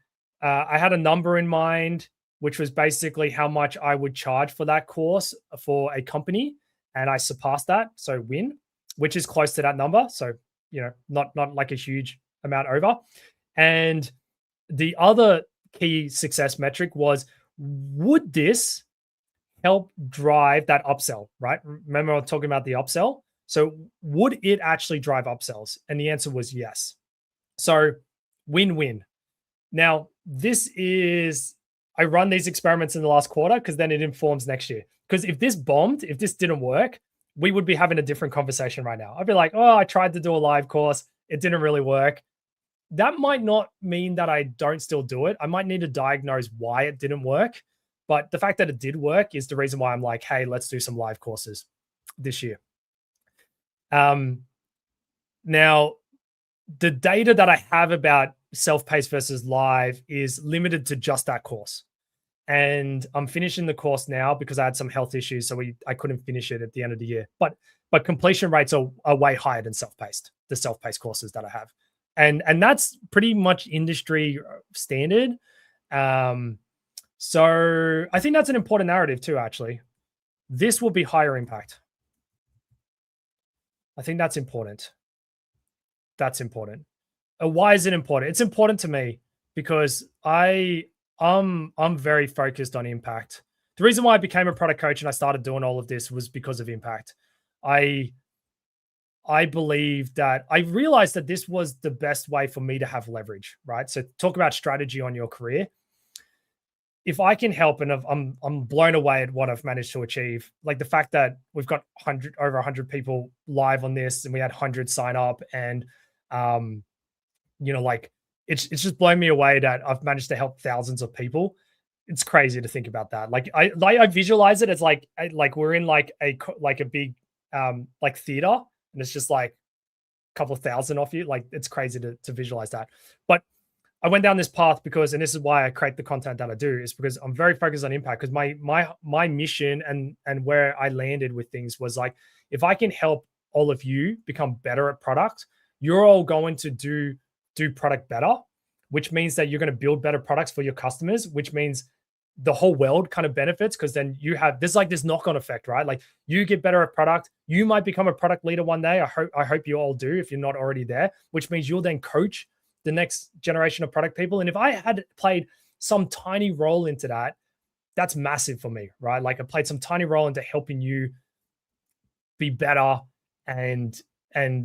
I had a number in mind, which was basically how much I would charge for that course for a company. And I surpassed that. So win, which is close to that number. So, not like a huge amount over. And the other key success metric was, would this help drive that upsell, right? Remember I was talking about the upsell? So would it actually drive upsells? And the answer was yes. So win-win. Now, I run these experiments in the last quarter because then it informs next year. Because if this bombed, if this didn't work, we would be having a different conversation right now. I'd be like, oh, I tried to do a live course. It didn't really work. That might not mean that I don't still do it. I might need to diagnose why it didn't work. But the fact that it did work is the reason why I'm like, hey, let's do some live courses this year. Now, the data that I have about self-paced versus live is limited to just that course. And I'm finishing the course now because I had some health issues. So I couldn't finish it at the end of the year. But completion rates are way higher than self-paced, the self-paced courses that I have. And that's pretty much industry standard. So I think that's an important narrative too, actually. This will be higher impact. I think that's important. That's important. Why is it important? It's important to me because I'm very focused on impact. The reason why I became a product coach and I started doing all of this was because of impact. I believe that I realized that this was the best way for me to have leverage, right? So talk about strategy on your career. If I can help, and I'm blown away at what I've managed to achieve, like the fact that we've got over 100 people live on this, and we had 100 sign up, and like it's just blown me away that I've managed to help thousands of people. It's crazy to think about that. Like I visualize it as like we're in like a big like theater, and it's just like a couple of thousand of you. Like it's crazy to visualize that, but I went down this path because, and this is why I create the content that I do, is because I'm very focused on impact. Because my mission and where I landed with things was like, if I can help all of you become better at product, you're all going to do product better, which means that you're going to build better products for your customers, which means the whole world kind of benefits, because then you have this knock-on effect, right? Like you get better at product, you might become a product leader one day. I hope you all do if you're not already there, which means you'll then coach the next generation of product people. And if I had played some tiny role into that, that's massive for me, right? Like I played some tiny role into helping you be better, and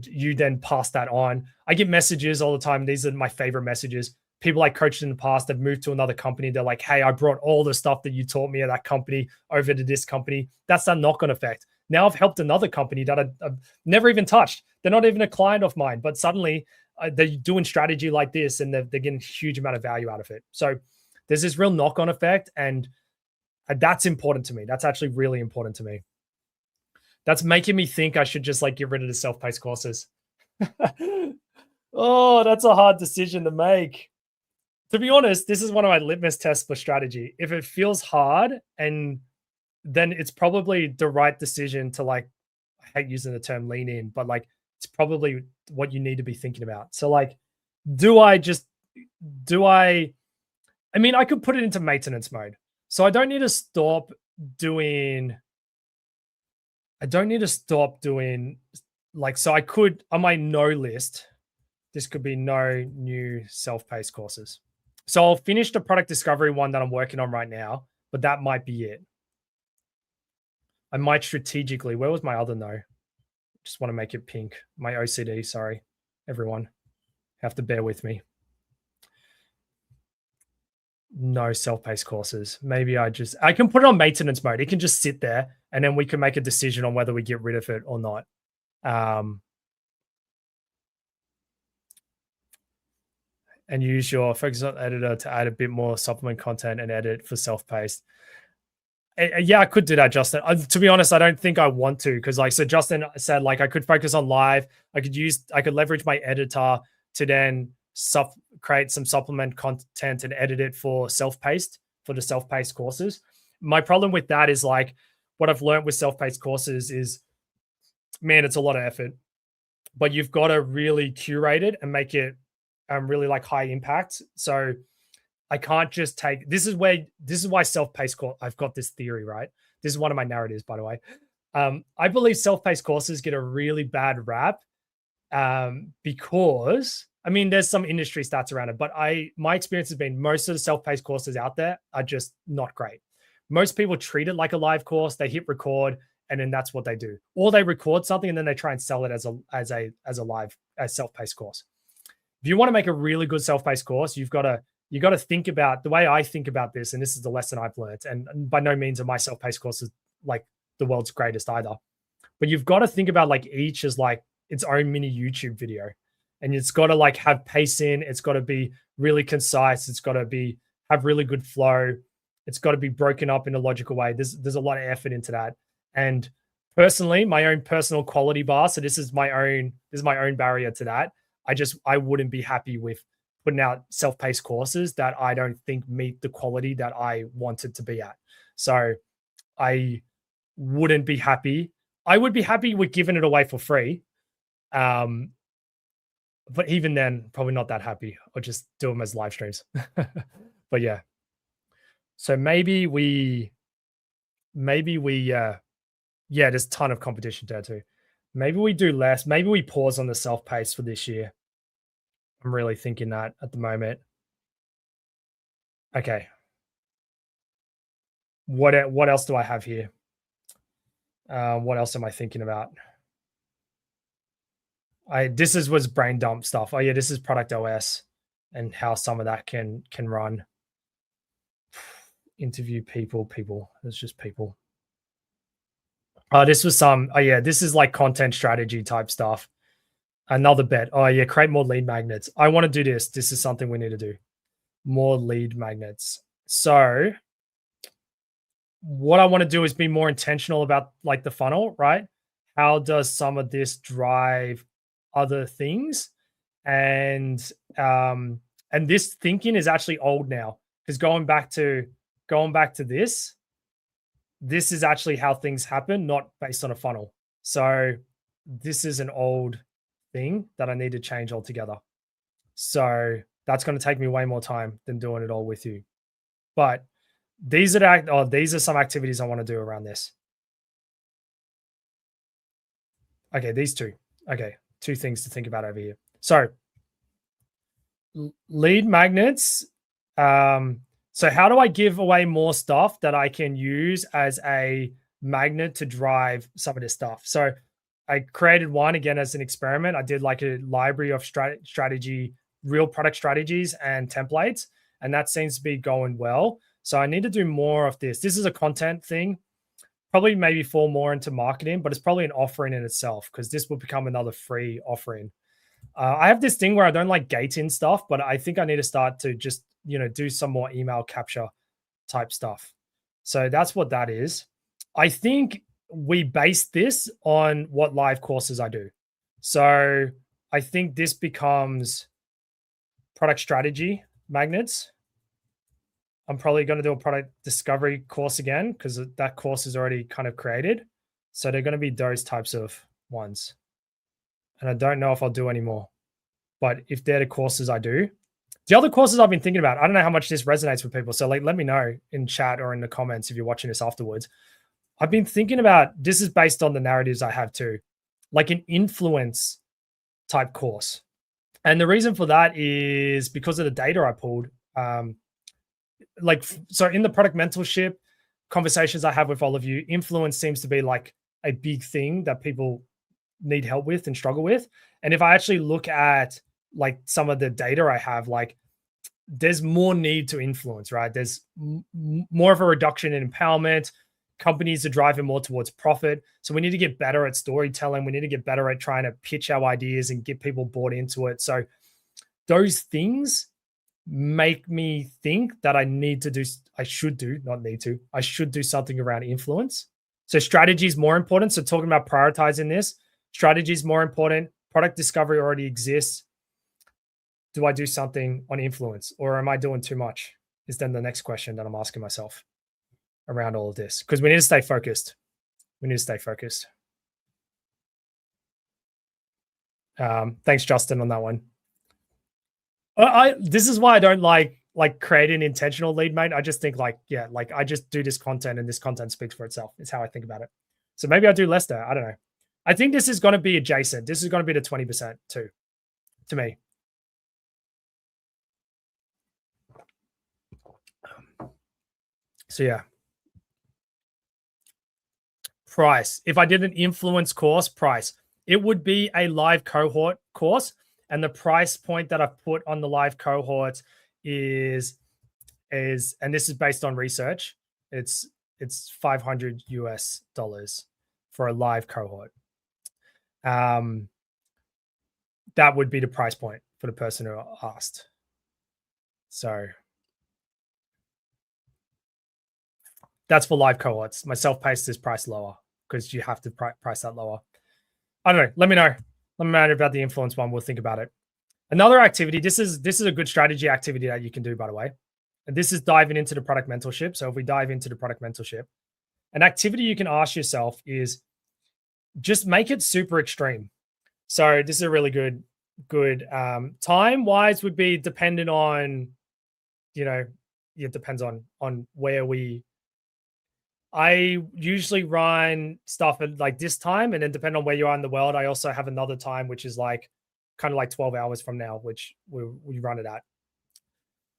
you then pass that on. I get messages all the time. These are my favorite messages. People I coached in the past have moved to another company. They're like, hey, I brought all the stuff that you taught me at that company over to this company. That's that knock-on effect. Now I've helped another company that I've never even touched. They're not even a client of mine, but suddenly they're doing strategy like this, and they're getting a huge amount of value out of it. So there's this real knock-on effect, and that's important to me. That's actually really important to me. That's making me think I should just like get rid of the self-paced courses. Oh, that's a hard decision to make. To be honest, this is one of my litmus tests for strategy. If it feels hard, and then it's probably the right decision to, like, I hate using the term lean in, but like it's probably what you need to be thinking about. So like, I mean, I could put it into maintenance mode. So I don't need to stop doing like, so I could, on my no list, this could be no new self-paced courses. So I'll finish the product discovery one that I'm working on right now, but that might be it. I might strategically, where was my other no? Just want to make it pink. My OCD, sorry, everyone. Have to bear with me. No self-paced courses. Maybe I can put it on maintenance mode. It can just sit there, and then we can make a decision on whether we get rid of it or not. and use your focus on editor to add a bit more supplement content and edit for self-paced. Yeah, I could do that, Justin. To be honest, I don't think I want to, because like, so Justin said, like, I could focus on live. I could leverage my editor to then create some supplement content and edit it for self-paced, for the self-paced courses. My problem with that is, like, what I've learned with self-paced courses is, man, it's a lot of effort, but you've got to really curate it and make it really like high impact. So I can't just take, this is why self-paced course, I've got this theory, right? This is one of my narratives, by the way. I believe self-paced courses get a really bad rap because, I mean, there's some industry stats around it, but my experience has been most of the self-paced courses out there are just not great. Most people treat it like a live course. They hit record, and then that's what they do. Or they record something and then they try and sell it as a self-paced course. If you want to make a really good self-paced course, you got to think about the way I think about this. And this is the lesson I've learned. And by no means are my self-paced courses like the world's greatest either. But you've got to think about like each as like its own mini YouTube video. And it's got to like have pacing. It's got to be really concise. It's got to have really good flow. It's got to be broken up in a logical way. There's a lot of effort into that. And personally, my own personal quality bar. So this is my own barrier to that. I wouldn't be happy with putting out self-paced courses that I don't think meet the quality that I wanted to be at. So I wouldn't be happy. I would be happy with giving it away for free. But even then, probably not that happy. Or just do them as live streams. But yeah. So maybe we there's a ton of competition there too. Maybe we do less. Maybe we pause on the self-paced for this year. I'm really thinking that at the moment. Okay. What else do I have here? What else am I thinking about? This was brain dump stuff. Oh yeah, this is product OS and how some of that can run. Interview people. It's just people. This was this is like content strategy type stuff. Another bet. Oh yeah, create more lead magnets. I want to do this. This is something we need to do. More lead magnets. So what I want to do is be more intentional about like the funnel, right? How does some of this drive other things? And this thinking is actually old now, because going back to this is actually how things happen, not based on a funnel. So this is an old thing that I need to change altogether. So that's going to take me way more time than doing it all with you. But these are some activities I want to do around this. Okay, these two. Okay, two things to think about over here. So lead magnets. So how do I give away more stuff that I can use as a magnet to drive some of this stuff? So I created one again as an experiment. I did like a library of strategy, real product strategies and templates, and that seems to be going well. So I need to do more of this. This is a content thing, probably maybe fall more into marketing, but it's probably an offering in itself, because this will become another free offering. I have this thing where I don't like gating stuff, but I think I need to start to just, do some more email capture type stuff. So that's what that is. I think we base this on what live courses I do. So I think this becomes product strategy magnets. I'm probably going to do a product discovery course again, because that course is already kind of created. So they're going to be those types of ones. And I don't know if I'll do any more, but if they're the courses I do, the other courses I've been thinking about, I don't know how much this resonates with people. So like, let me know in chat or in the comments if you're watching this afterwards. I've been thinking about, this is based on the narratives I have too, like an influence type course. And the reason for that is because of the data I pulled. So in the product mentorship conversations I have with all of you, influence seems to be like a big thing that people need help with and struggle with. And if I actually look at like some of the data I have, like there's more need to influence, right? There's more of a reduction in empowerment. Companies are driving more towards profit. So we need to get better at storytelling. We need to get better at trying to pitch our ideas and get people bought into it. So those things make me think that I should do something around influence. So strategy is more important. So talking about prioritizing this, strategy is more important. Product discovery already exists. Do I do something on influence, or am I doing too much? Is then the next question that I'm asking myself around all of this, because we need to stay focused. Thanks, Justin, on that one. This is why I don't like creating intentional lead, mate. I just think I just do this content and this content speaks for itself. It's how I think about it. So maybe I do less there. I don't know. I think this is going to be adjacent. This is going to be the 20% too, to me. So yeah. Price. If I did an influence course, price. It would be a live cohort course. And the price point that I've put on the live cohort is, and this is based on research, it's $500 US for a live cohort. That would be the price point for the person who asked. So that's for live cohorts. My self-paced is priced lower because you have to price that lower. I don't know. Let me know. Let me know about the influence one. We'll think about it. Another activity. This is a good strategy activity that you can do, by the way. And this is diving into the product mentorship. So if we dive into the product mentorship, an activity you can ask yourself is just make it super extreme. So this is a really good time wise would be dependent on, it depends on where I usually run stuff at like this time, and then depending on where you are in the world, I also have another time, which is like kind of like 12 hours from now, which we run it at.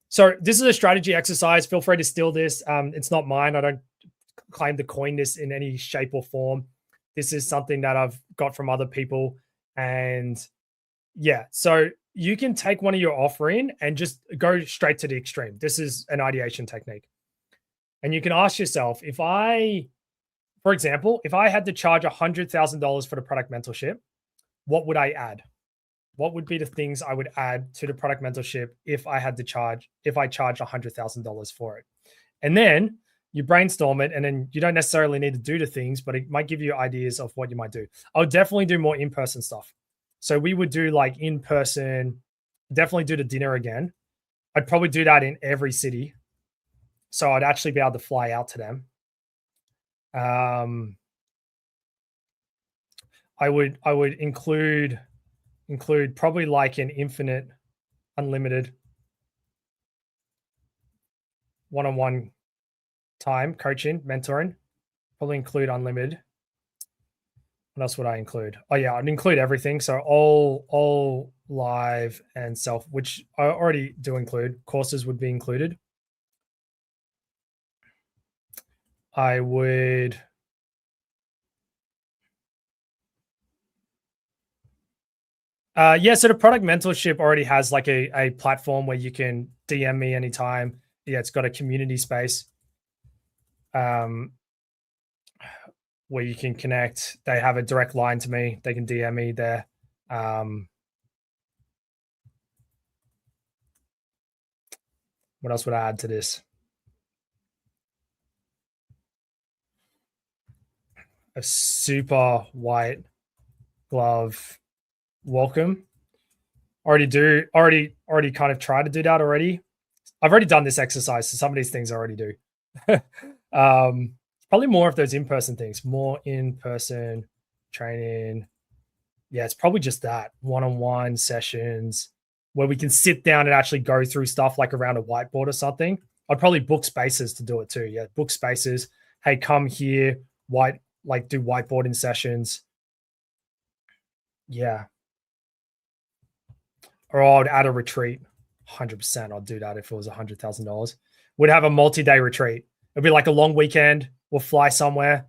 So this is a strategy exercise. Feel free to steal this. It's not mine. I don't claim to coin this in any shape or form. This is something that I've got from other people. And yeah, so you can take one of your offering and just go straight to the extreme. This is an ideation technique. And you can ask yourself, for example, if I had to charge $100,000 for the product mentorship, what would I add? What would be the things I would add to the product mentorship if I charged $100,000 for it? And then you brainstorm it, and then you don't necessarily need to do the things, but it might give you ideas of what you might do. I would definitely do more in-person stuff. So we would do like in-person, definitely do the dinner again. I'd probably do that in every city. So I'd actually be able to fly out to them. I would include probably like an infinite, unlimited one-on-one time coaching, mentoring. Probably include unlimited. What else would I include? Oh yeah, I'd include everything. So all live and self, which I already do include. Courses would be included. I would so the product mentorship already has like a platform where you can DM me anytime. Yeah, it's got a community space where you can connect. They have a direct line to me. They can DM me there. What else would I add to this? A super white glove welcome. Already kind of try to do that already. I've already done this exercise, so some of these things I already do. Probably more of those in-person things, more in-person training. Yeah, it's probably just that one-on-one sessions where we can sit down and actually go through stuff like around a whiteboard or something. I'd probably book spaces to do it too. Yeah, book spaces. Hey, come here, do whiteboarding sessions. Yeah. Or I'd add a retreat. 100%. I'd do that if it was $100,000. We'd have a multi-day retreat. It'd be like a long weekend. We'll fly somewhere.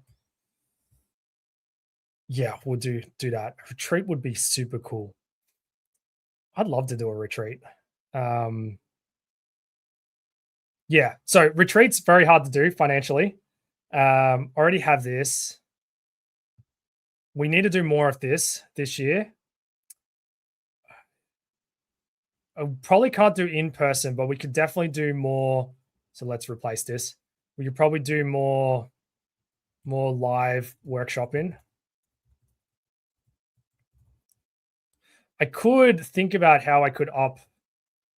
Yeah, we'll do that. Retreat would be super cool. I'd love to do a retreat. Yeah, so retreat's very hard to do financially. Already have this. We need to do more of this year. I probably can't do in person, but we could definitely do more. So let's replace this. We could probably do more live workshopping. I could think about how I could up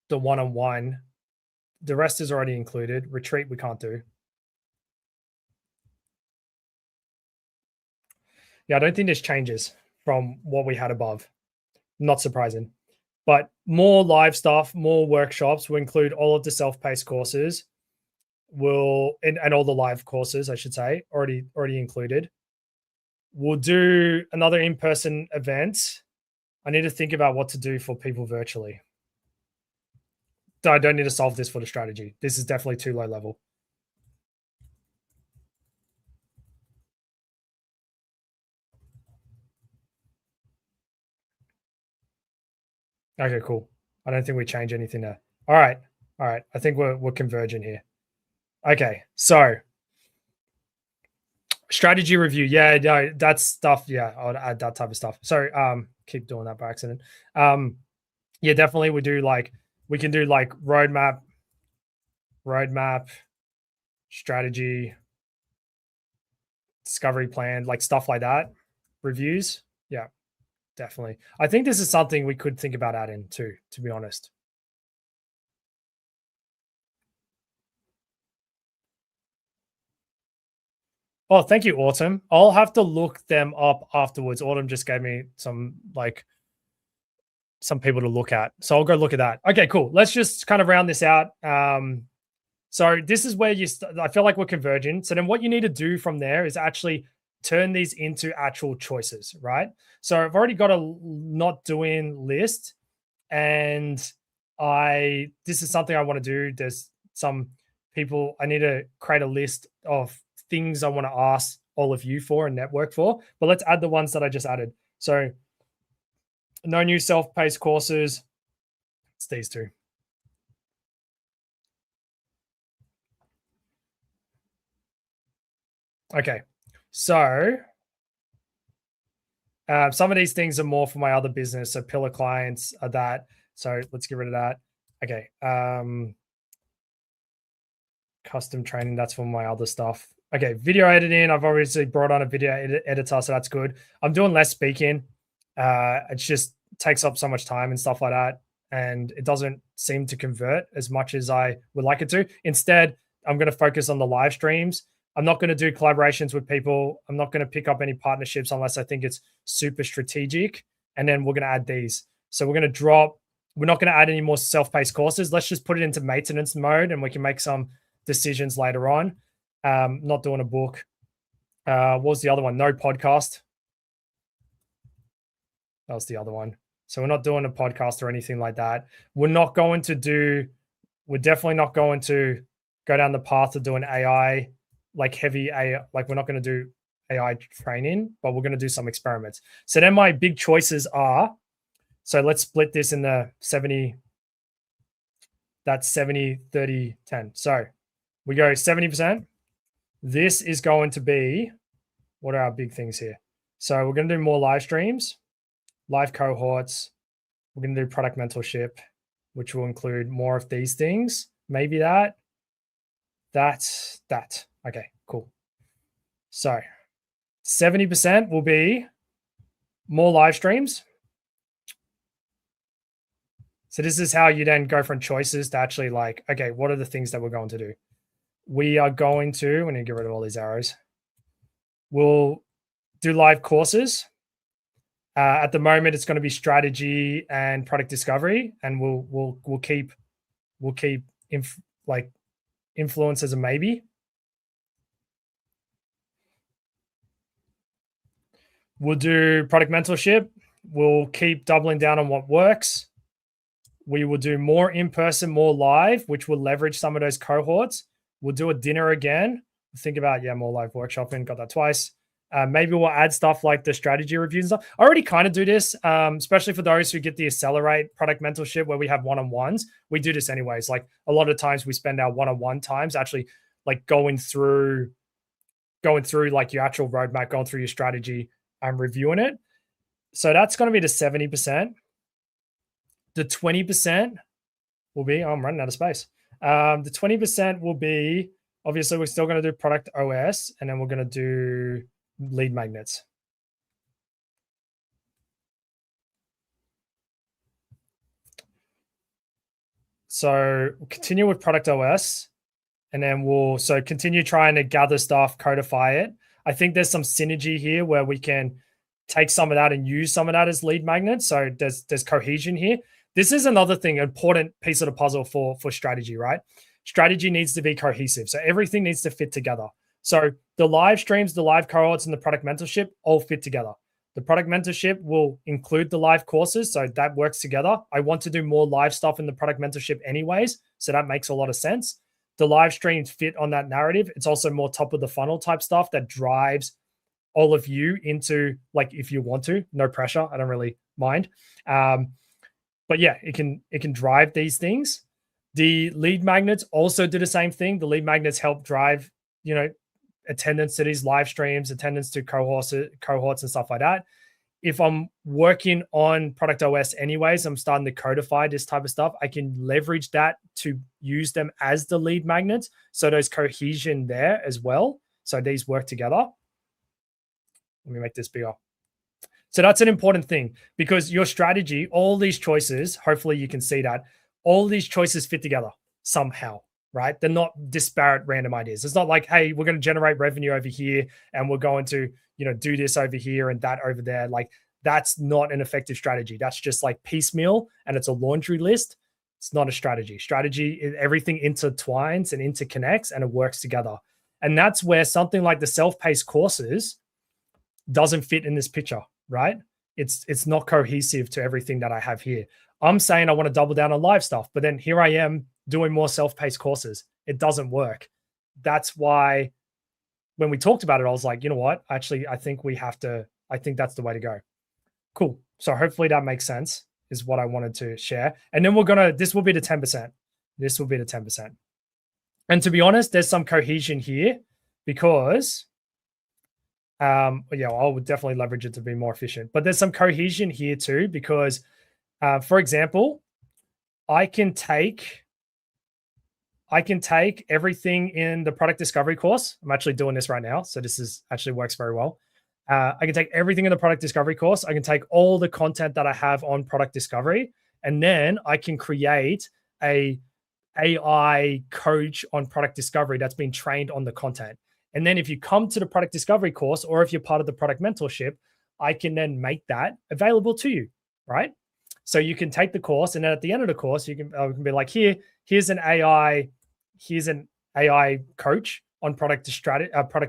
the one-on-one. The rest is already included. Retreat we can't do. Yeah, I don't think there's changes from what we had above. Not surprising. But more live stuff, more workshops. We'll include all of the self-paced courses. And all the live courses, I should say, already included. We'll do another in-person event. I need to think about what to do for people virtually. I don't need to solve this for the strategy. This is definitely too low level. Okay, cool. I don't think we change anything there. All right. I think we're converging here. Okay, so strategy review. Yeah, no, that's stuff. Yeah, I'll add that type of stuff. So keep doing that by accident. Yeah, definitely we can do like roadmap, strategy, discovery plan, like stuff like that. Reviews. Yeah, definitely. I think this is something we could think about adding too, to be honest. Oh, thank you, Autumn. I'll have to look them up afterwards. Autumn just gave me some people to look at. So I'll go look at that. Okay, cool. Let's just kind of round this out. So this is where I feel like we're converging. So then what you need to do from there is actually turn these into actual choices, right? So I've already got a not doing list, and this is something I want to do. There's some people I need to create a list of things I want to ask all of you for and network for. But let's add the ones that I just added. So no new self-paced courses. It's these two. Okay. So some of these things are more for my other business. So pillar clients are that. So let's get rid of that. Okay. Custom training, that's for my other stuff. Okay, video editing. I've obviously brought on a video editor, so that's good. I'm doing less speaking. It just takes up so much time and stuff like that. And it doesn't seem to convert as much as I would like it to. Instead, I'm going to focus on the live streams. I'm not going to do collaborations with people. I'm not going to pick up any partnerships unless I think it's super strategic. And then we're going to add these. So we're going to we're not going to add any more self-paced courses. Let's just put it into maintenance mode and we can make some decisions later on. Not doing a book. What was the other one? No podcast. That was the other one. So we're not doing a podcast or anything like that. We're definitely not going to go down the path of doing AI, like heavy AI. Like we're not going to do AI training, but we're going to do some experiments. So then my big choices are, so let's split this in the 70, that's 70, 30, 10. So we go 70%. This is going to be, what are our big things here? So we're going to do more live streams, live cohorts. We're going to do product mentorship, which will include more of these things. Maybe that. Okay, cool. So 70% will be more live streams. So this is how you then go from choices to actually like, okay, what are the things that we're going to do? We are going to, we need to get rid of all these arrows. We'll do live courses. At the moment, it's going to be strategy and product discovery, and we'll keep influence as a maybe. We'll do product mentorship. We'll keep doubling down on what works. We will do more in person, more live, which will leverage some of those cohorts. We'll do a dinner again. Think about, more live workshopping. Got that twice. Maybe we'll add stuff like the strategy reviews and stuff. I already kind of do this, especially for those who get the Accelerate product mentorship where we have one-on-ones. We do this anyways. Like a lot of times we spend our one-on-one times actually like going through like your actual roadmap, going through your strategy and reviewing it. So that's going to be the 70%. The 20% will be, I'm running out of space. The 20% will be, obviously, we're still going to do product OS, and then we're going to do lead magnets. So we'll continue with product OS, and then we'll continue trying to gather stuff, codify it. I think there's some synergy here where we can take some of that and use some of that as lead magnets. So there's cohesion here. This is another thing, important piece of the puzzle for strategy, right? Strategy needs to be cohesive. So everything needs to fit together. So the live streams, the live cohorts, and the product mentorship all fit together. The product mentorship will include the live courses, so that works together. I want to do more live stuff in the product mentorship anyways, so that makes a lot of sense. The live streams fit on that narrative. It's also more top of the funnel type stuff that drives all of you into, like, if you want to, no pressure. I don't really mind. But yeah, it can drive these things. The lead magnets also do the same thing. The lead magnets help drive, attendance to these live streams, attendance to cohorts and stuff like that. If I'm working on product OS anyways, I'm starting to codify this type of stuff, I can leverage that to use them as the lead magnets. So there's cohesion there as well. So these work together. Let me make this bigger. So that's an important thing, because your strategy, all these choices, hopefully you can see that all these choices fit together somehow, right? They're not disparate random ideas. It's not like, hey, we're going to generate revenue over here and we're going to, do this over here and that over there. Like, that's not an effective strategy. That's just like piecemeal, and it's a laundry list. It's not a strategy. Strategy, everything intertwines and interconnects, and it works together. And that's where something like the self-paced courses doesn't fit in this picture, right? It's not cohesive to everything that I have here. I'm saying I want to double down on live stuff, but then here I am doing more self-paced courses. It doesn't work. That's why when we talked about it, I was like, you know what? Actually, I think that's the way to go. Cool. So hopefully that makes sense, is what I wanted to share. And then this will be the 10%. This will be the 10%. And to be honest, there's some cohesion here because, I would definitely leverage it to be more efficient. But there's some cohesion here too, because, for example, I can take everything in the product discovery course. I'm actually doing this right now, so this actually works very well. I can take everything in the product discovery course. I can take all the content that I have on product discovery, and then I can create a AI coach on product discovery that's been trained on the content. And then if you come to the product discovery course, or if you're part of the product mentorship, I can then make that available to you, right? So you can take the course, and then at the end of the course, you can be like, here's an AI coach on product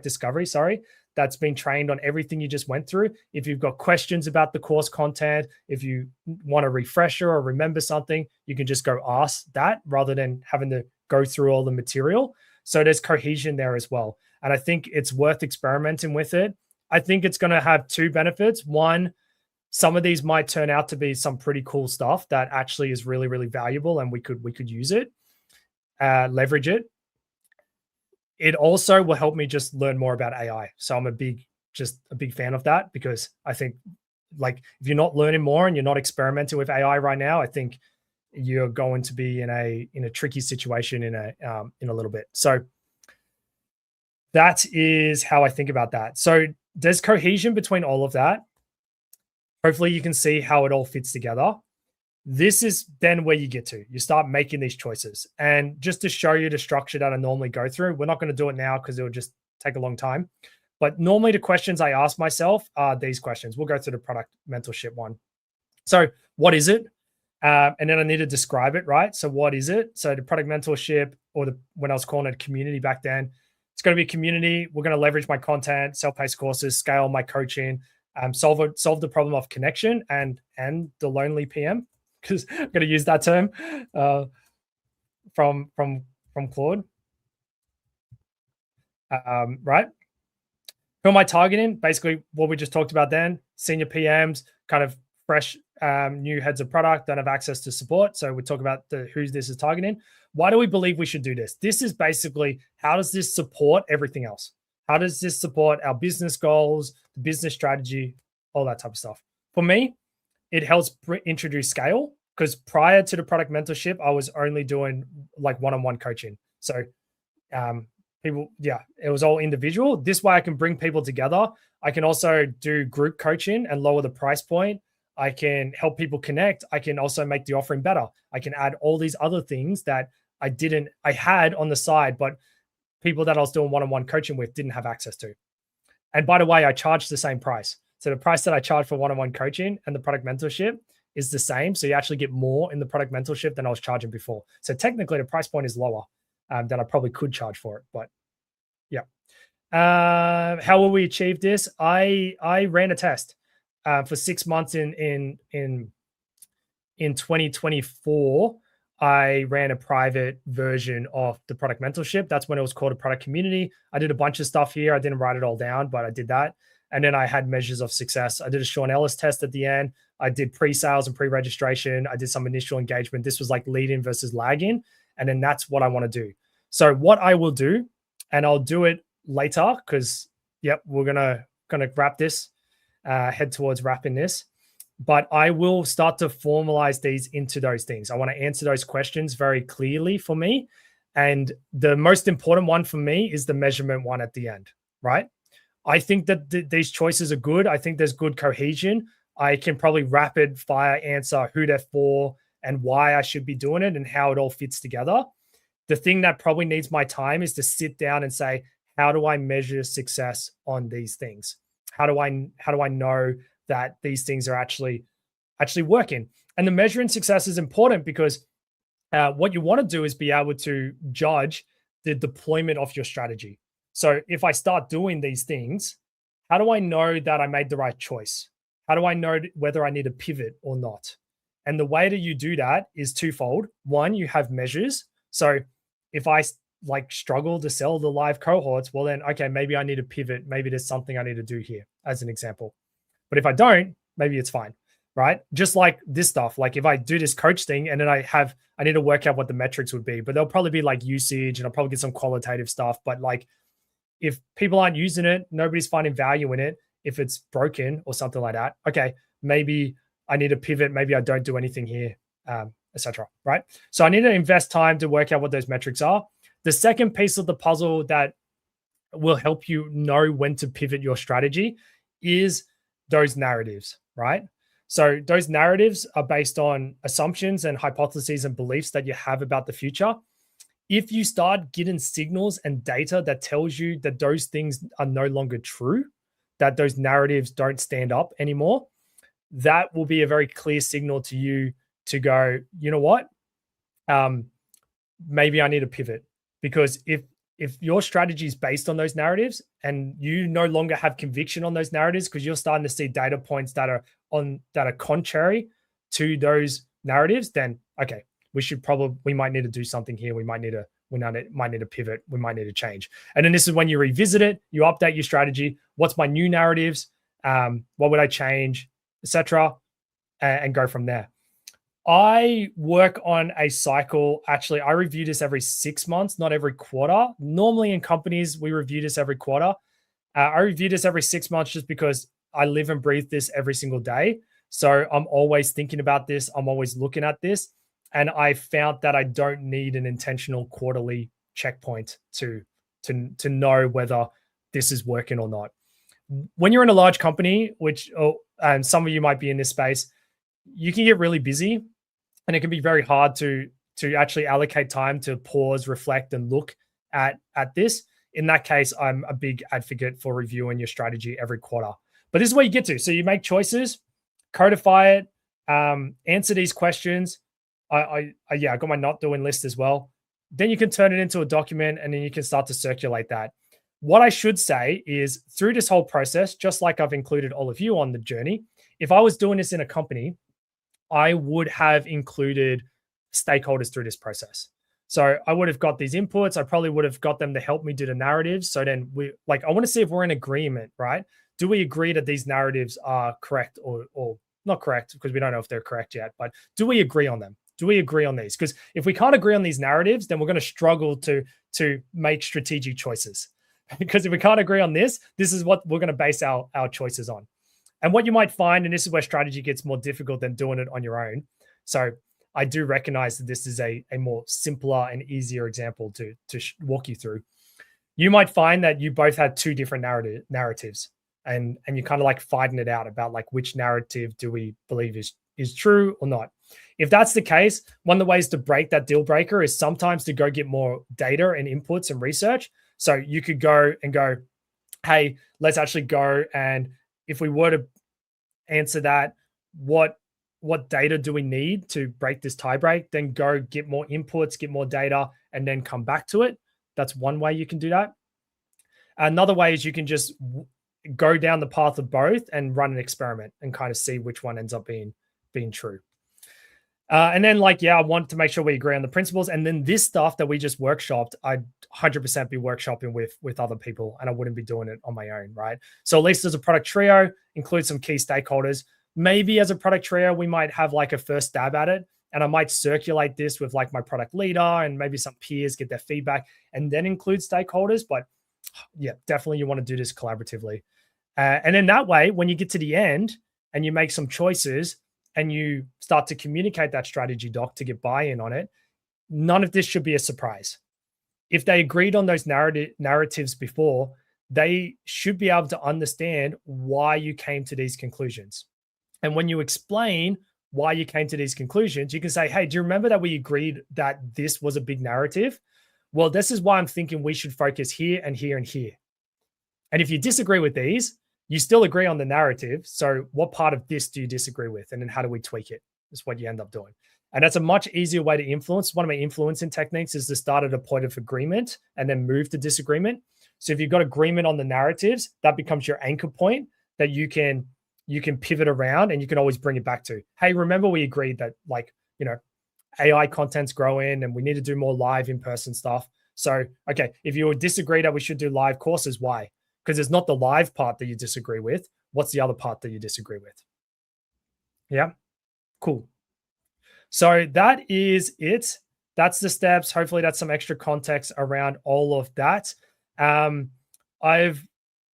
discovery, that's been trained on everything you just went through. If you've got questions about the course content, if you want a refresher or remember something, you can just go ask that rather than having to go through all the material. So there's cohesion there as well. And I think it's worth experimenting with it. I think it's going to have two benefits. One, some of these might turn out to be some pretty cool stuff that actually is really, really valuable, and we could use it, leverage it. It also will help me just learn more about AI. So I'm a big fan of that, because I think, like, if you're not learning more and you're not experimenting with AI right now, I think you're going to be in a tricky situation in a little bit. So that is how I think about that. So there's cohesion between all of that. Hopefully you can see how it all fits together. This is then where you start making these choices. And just to show you the structure that I normally go through, we're not going to do it now because it will just take a long time. But normally the questions I ask myself are these questions. We'll go through the product mentorship one. So what is it? And then I need to describe it, right? So what is it? So the product mentorship, or when I was calling it community back then, it's going to be a community. We're going to leverage my content, self-paced courses, scale my coaching, solve the problem of connection and the lonely PM, because I'm going to use that term from Claude. Right? Who am I targeting? Basically, what we just talked about then: senior PMs, kind of fresh new heads of product that have access to support. So we talk about who this is targeting. Why do we believe we should do this? This is basically, how does this support everything else? How does this support our business goals, the business strategy, all that type of stuff? For me, it helps introduce scale. because prior to the product mentorship, I was only doing like one-on-one coaching. So people, yeah, it was all individual. This way I can bring people together. I can also do group coaching and lower the price point. I can help people connect. I can also make the offering better. I can add all these other things that I had on the side, but people that I was doing one-on-one coaching with didn't have access to. And by the way, I charged the same price. So the price that I charge for one-on-one coaching and the product mentorship is the same. So you actually get more in the product mentorship than I was charging before. So technically the price point is lower than I probably could charge for it. But yeah. How will we achieve this? I ran a test for 6 months in 2024. I ran a private version of the product mentorship. That's when it was called a product community. I did a bunch of stuff here. I didn't write it all down, but I did that. And then I had measures of success. I did a Sean Ellis test at the end. I did pre-sales and pre-registration. I did some initial engagement. This was like lead in versus lag in. And then that's what I want to do. So what I will do, and I'll do it later because, yep, we're gonna wrap this, head towards wrapping this. But I will start to formalize these into those things. I want to answer those questions very clearly for me. And the most important one for me is the measurement one at the end, right? I think that these choices are good. I think there's good cohesion. I can probably rapid fire answer who they're for and why I should be doing it and how it all fits together. The thing that probably needs my time is to sit down and say, how do I measure success on these things? How do I know that these things are actually working? And the measuring success is important because what you want to do is be able to judge the deployment of your strategy. So if I start doing these things, how do I know that I made the right choice? How do I know whether I need to pivot or not? And the way that you do that is twofold. One, you have measures. So if I like struggle to sell the live cohorts, well then, okay, maybe I need to pivot. Maybe there's something I need to do here as an example. But if I don't, maybe it's fine, right? Just like this stuff. Like if I do this coach thing and then I need to work out what the metrics would be, but they'll probably be like usage and I'll probably get some qualitative stuff. But like if people aren't using it, nobody's finding value in it, if it's broken or something like that, okay, maybe I need to pivot. Maybe I don't do anything here, etc. Right? So I need to invest time to work out what those metrics are. The second piece of the puzzle that will help you know when to pivot your strategy is those narratives, right? So those narratives are based on assumptions and hypotheses and beliefs that you have about the future. If you start getting signals and data that tells you that those things are no longer true, that those narratives don't stand up anymore, that will be a very clear signal to you to go, you know what? Maybe I need to pivot. Because if your strategy is based on those narratives and you no longer have conviction on those narratives because you're starting to see data points that are contrary to those narratives, then okay, we might need to do something here. We might need to pivot. We might need to change. And then this is when you revisit it, you update your strategy. What's my new narratives? What would I change, etc., and go from there. I work on a cycle. Actually, I review this every 6 months, not every quarter. Normally in companies, we review this every quarter. I review this every 6 months just because I live and breathe this every single day. So I'm always thinking about this. I'm always looking at this. And I found that I don't need an intentional quarterly checkpoint to know whether this is working or not. When you're in a large company, and some of you might be in this space, you can get really busy and it can be very hard to actually allocate time to pause, reflect, and look at this. In that case, I'm a big advocate for reviewing your strategy every quarter. But this is where you get to. So you make choices, codify it, answer these questions. I got my not doing list as well. Then you can turn it into a document and then you can start to circulate that. What I should say is through this whole process, just like I've included all of you on the journey, if I was doing this in a company, I would have included stakeholders through this process. So I would have got these inputs. I probably would have got them to help me do the narratives. So then I want to see if we're in agreement, right? Do we agree that these narratives are correct or not correct? Because we don't know if they're correct yet, but do we agree on them? Do we agree on these? Because if we can't agree on these narratives, then we're going to struggle to make strategic choices. Because if we can't agree on this is what we're going to base our choices on. And what you might find, and this is where strategy gets more difficult than doing it on your own, So I do recognize that this is a more simpler and easier example to walk you through. You might find that you both had two different narratives, and you're kind of like fighting it out about like which narrative do we believe is true or not. If that's the case, one of the ways to break that deal breaker is sometimes to go get more data and inputs and research. So you could go, hey, let's actually go, and if we were to answer that, what data do we need to break this tie break? Then go get more inputs, get more data, and then come back to it. That's one way you can do that. Another way is you can just go down the path of both and run an experiment and kind of see which one ends up being true. And then I want to make sure we agree on the principles. And then this stuff that we just workshopped, I'd 100% be workshopping with other people, and I wouldn't be doing it on my own, right? So at least as a product trio, include some key stakeholders. Maybe as a product trio, we might have like a first stab at it, and I might circulate this with like my product leader and maybe some peers, get their feedback, and then include stakeholders. But yeah, definitely you want to do this collaboratively. And then that way, when you get to the end and you make some choices and you start to communicate that strategy doc to get buy-in on it, none of this should be a surprise. If they agreed on those narratives before, they should be able to understand why you came to these conclusions. And when you explain why you came to these conclusions, you can say, hey, do you remember that we agreed that this was a big narrative? Well, this is why I'm thinking we should focus here and here and here. And if you disagree with these, you still agree on the narrative. So what part of this do you disagree with? And then how do we tweak it? That's what you end up doing. And that's a much easier way to influence. One of my influencing techniques is to start at a point of agreement and then move to disagreement. So if you've got agreement on the narratives, that becomes your anchor point that you can pivot around, and you can always bring it back to, hey, remember we agreed that AI content's growing and we need to do more live in-person stuff. So, okay, if you disagree that we should do live courses, why? Because it's not the live part that you disagree with. What's the other part that you disagree with? Yeah, cool. So that is it. That's the steps. Hopefully that's some extra context around all of that. I've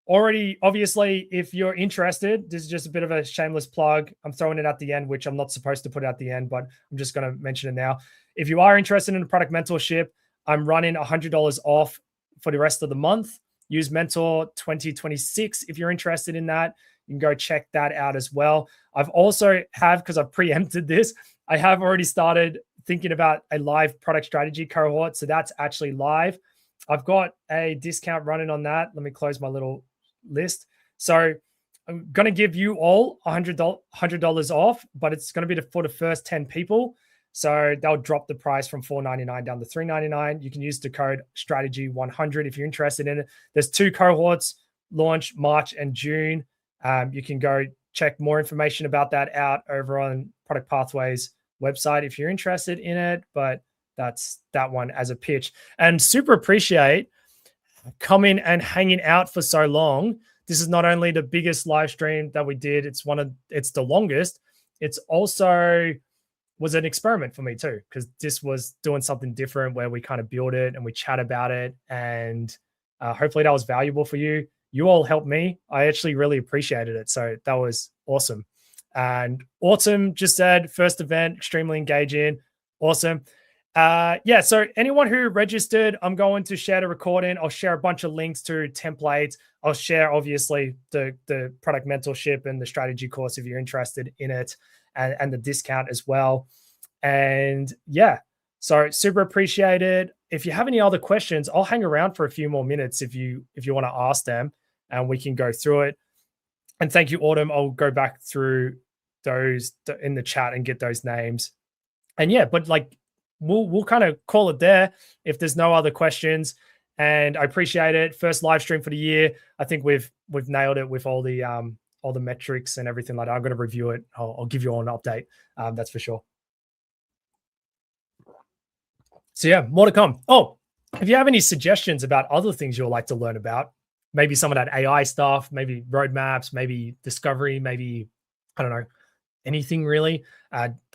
already, obviously, if you're interested, this is just a bit of a shameless plug. I'm throwing it at the end, which I'm not supposed to put at the end, but I'm just going to mention it now. If you are interested in a product mentorship, I'm running $100 off for the rest of the month. Use Mentor 2026 if you're interested in that. You can go check that out as well. I've also because I've preempted this, I have already started thinking about a live product strategy cohort. So that's actually live. I've got a discount running on that. Let me close my little list. So I'm going to give you all $100 off, but it's going to be for the first 10 people. So they'll drop the price from $4.99 down to $3.99. You can use the code strategy100 if you're interested in it. There's 2 cohorts, launch March and June. You can go check more information about that out over on Product Pathways website if you're interested in it. But that's that one as a pitch. And super appreciate coming and hanging out for so long. This is not only the biggest live stream that we did, it's the longest. It's also was an experiment for me too, because this was doing something different where we kind of build it and we chat about it. And hopefully that was valuable for you. You all helped me. I actually really appreciated it. So that was awesome. And Autumn just said, first event, extremely engaging. Awesome. So anyone who registered, I'm going to share the recording. I'll share a bunch of links to templates. I'll share, obviously, the product mentorship and the strategy course if you're interested in it, and the discount as well. And yeah, so super appreciate it. If you have any other questions, I'll hang around for a few more minutes if you want to ask them, and we can go through it. And thank you, Autumn. I'll go back through those in the chat and get those names. And yeah, but we'll kind of call it there if there's no other questions. And I appreciate it. First live stream for the year. I think we've nailed it with all the metrics and everything like that. I'm going to review it. I'll give you all an update. That's for sure. So yeah, more to come. Oh, if you have any suggestions about other things you'd like to learn about, maybe some of that AI stuff, maybe roadmaps, maybe discovery, maybe, I don't know, anything really,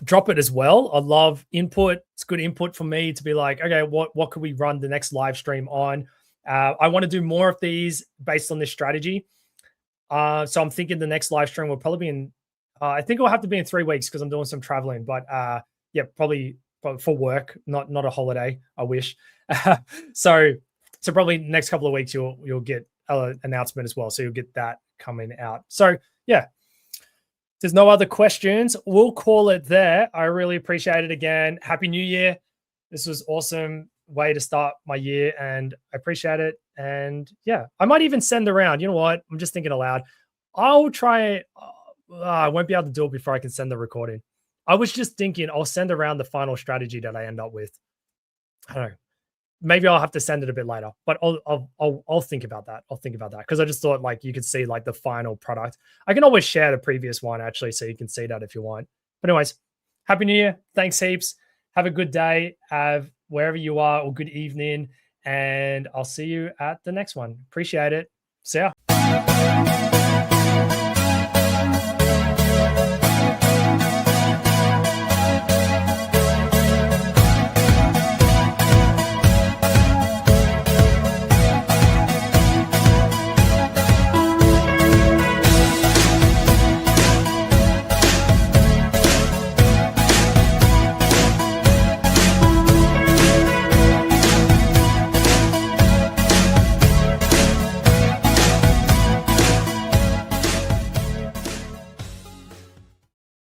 drop it as well. I love input. It's good input for me to be like, okay, what could we run the next live stream on? I want to do more of these based on this strategy. So I'm thinking the next live stream will probably be in I think it'll have to be in 3 weeks because I'm doing some traveling. But yeah, probably for work, not a holiday. I wish. so probably next couple of weeks you'll get an announcement as well. So you'll get that coming out. So yeah, there's no other questions. We'll call it there. I really appreciate it again. Happy New Year. This was awesome way to start my year and I appreciate it. And yeah, I might even send around. You know what? I'm just thinking aloud. I'll try. I won't be able to do it before I can send the recording. I was just thinking I'll send around the final strategy that I end up with. I don't know. Maybe I'll have to send it a bit later, but I'll think about that. I'll think about that because I just thought like you could see like the final product. I can always share the previous one actually, so you can see that if you want. But anyways, Happy New Year. Thanks heaps. Have a good day. Have wherever you are or good evening. And I'll see you at the next one. Appreciate it. See ya.